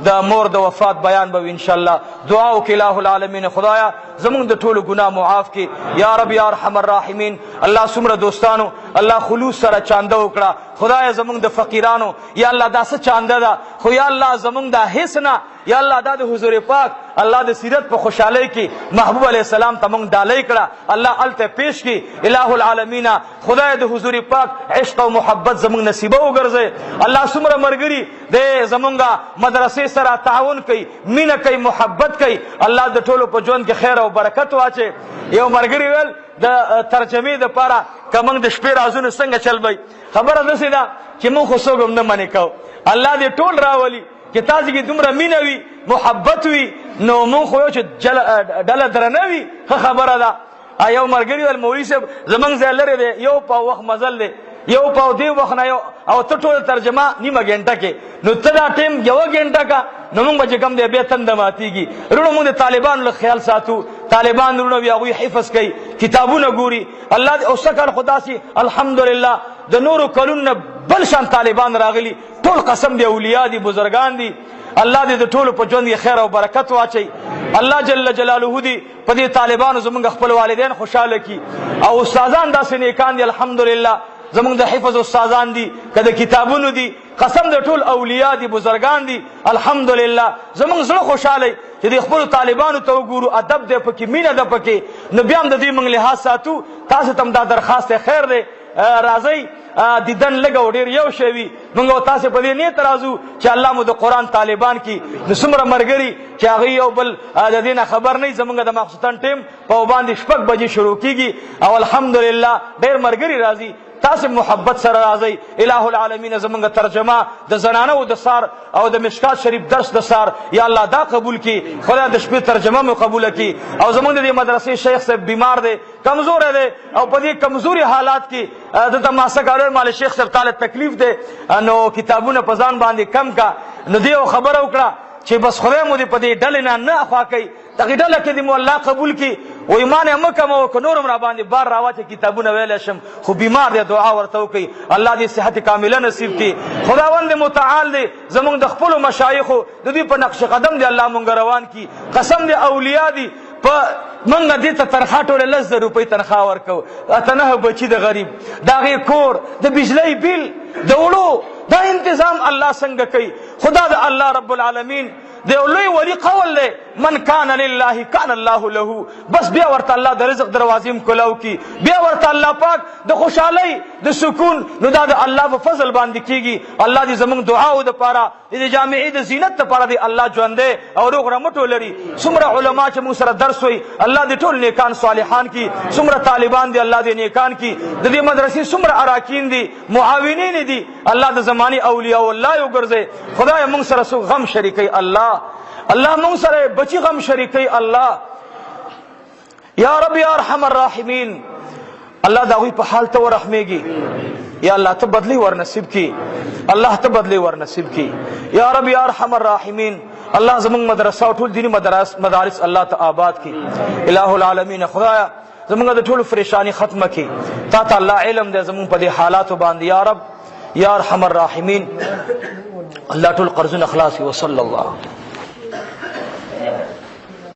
S1: د مور د وفات بیان به انشاءالله. دعا وکړئ الہ العالمین خدایا زمونږ د ټولو ګناه معاف کړي یا رب یا ارحم الراحمین. الله څومره دوستانو الله خلوص سره چانده وکړه خدایا زمونږ د فقیرانو، یا الله دا څه چانده ده خو یا الله زمونږ دا هیڅ نه، یا الله دا د حضور پاک الله د سیرت په خوشحالۍ کې محبوب علیہ السلام ته مونږ ډالۍ کړه، الله الته پیش کړي الہ العالمین. خدای د حضور پاک عشق او محبت زمونږ نصیبه وګرځي. الله څومره مرګري د زمونږ مدرسې سره تعاون کوي، مینه کوي، محبت کوي، الله د ټولو په ژوند کې خیر او برکت واچي. یو مرګري ویل د ترجمې دپاره که موږ د شپې رازونه څنګه چل وی، خبره داسې ده چې موږ خو څوک هم نه منې کوو، الله دې ټول راولي چې تاسې کې دومره مینه وي محبت وي نو موږ خو یو چې ډله درنه وي ښه خبره ده. یو ملګري ویل مولوي صاحب زموږ ځای لرې دی، یو پاو وخت مزل دی، یو پاو دې وخت نه یو او ته ټوله ترجمه نیمه ګنټه کې، نو ته دا ټیم یوه ګنټه کا نو موږ به چې کوم دی بیا تنده ماتېږي. وروڼو موږ د طالبانو له خیال ساتو، طالبان وروڼه وي هغوی حفظ کوي، کتابونه ګوري. الله دې اوسه کال خو داسې الحمدلله د نورو کلونو نه بل شان طالبان راغلي، ټول قسم دی اولیاء دي بزرګان دي. الله دې د ټولو په ژوند کې خیر او برکت واچي. الله جل جلاله دې په دې طالبانو زمونږ خپل والدین خوشحاله کړي او استادان داسې نیکان دي الحمدلله زمونږ د حفظ استادان دي که د کتابونو دي، قسم د ټول اولیاء دي بزرګان دي الحمدلله. زمونږ زړه خوشحاله چې د خپلو طالبانو ته وګورو، ادب دی پکې، مینه ده پکې، نو بیا هم د دې موږ لحاظ ساتو. تاسو ته هم دا درخواست دی، خیر دی راځئ دیدن لږ او ډېر یو شی وي، موږ او تاسې په دې نیت راځو چې الله مو د قرآن طالبان کړي. نو څومره ملګري چې هغوی یو بل د دې نه خبر نه وي، زموږ د ماخوستن ټیم په باندې 6 بجې شروع کېږي او الحمدلله ډېر ملګري راځي. تاسې محبت سره راځئ. الہ العالمین زمونږ ترجمه د زنانو د سار او د مشکات شریف درس د سار یا الله دا قبول کړي، خدای د شپې ترجمه مو قبوله کړي. او زمونږ د دې مدرسې شیخ صاحب بیمار دی، کمزور دی او په دې کمزوري حالات کې دته ماسه کارو مال شیخ صاحب تعالی تکلیف دی، نو کتابونه په ځان باندې کم کا. نو دې خبره وکړه چې بس خدای مو دې په دې ډلې نه اخوا کوي، دغې ډله کې دې مو الله قبول کړي. و ایمان یې مه کموه که نور هم را باندې بار راواچې کتابونه ویلی شم، خو بیمار دی دعا ورته وکړئ الله دې صحت کامله نصیب کړي. خداوند متعال دی زمونږ د خپلو مشایخو د دوی په نقش قدم دی الله مونږ روان کړي. قسم دی اولیاء دي په منګه دې ته تنخوا ټوله 10,000 روپۍ تنخوا ورکو، اته 9 بچي د غریب، د هغې کور، د بجلی بیل، د وړو، دا انتظام الله څنګه کوي؟ خدا د الله رب العالمین د یو لوی ولی قول دی، من کان لله کان الله له. بس بیا ورته الله د رزق دروازې کلاو کی، بیا ورته الله پاک د خوشحالۍ د سکون، نو دا د الله په فضل باندې کیږي. الله دې زمونږ دعاو د پاره د جامعې د زینت لپاره دی الله ژوندې او روغ رمټو لري. څومره علما چې موږ سره درس وي الله دې ټول نیکان صالحان کی، څومره طالبان دي الله دې نیکان کی، د دې مدرسې څومره اراکین دي معاونین دي الله د زماني اولیاء الله یو ګرځي. خدای موږ سره سو غم شریکي الله موږ سره بچی غم شریکي الله. یا رب یا ارحم الراحمین، الله دا غوی په حال ته ورحمېږي. یا الله ته بدلی ور نصیب کی، الله ته بدلی ور نصیب کی. یا رب یا ارحم الراحمین، الله زمونږ مدرسه او ټول دینی مدارس الله ته آباد کی. الہ العالمین، خدایا زمونږ د ټولو پریشانی ختمه کی. تا ته الله علم دی زمونږ په دې حالاتو باندې. یا رب یا ارحم الراحمین، الله ټول قرضونه خلاص کی. وصلی الله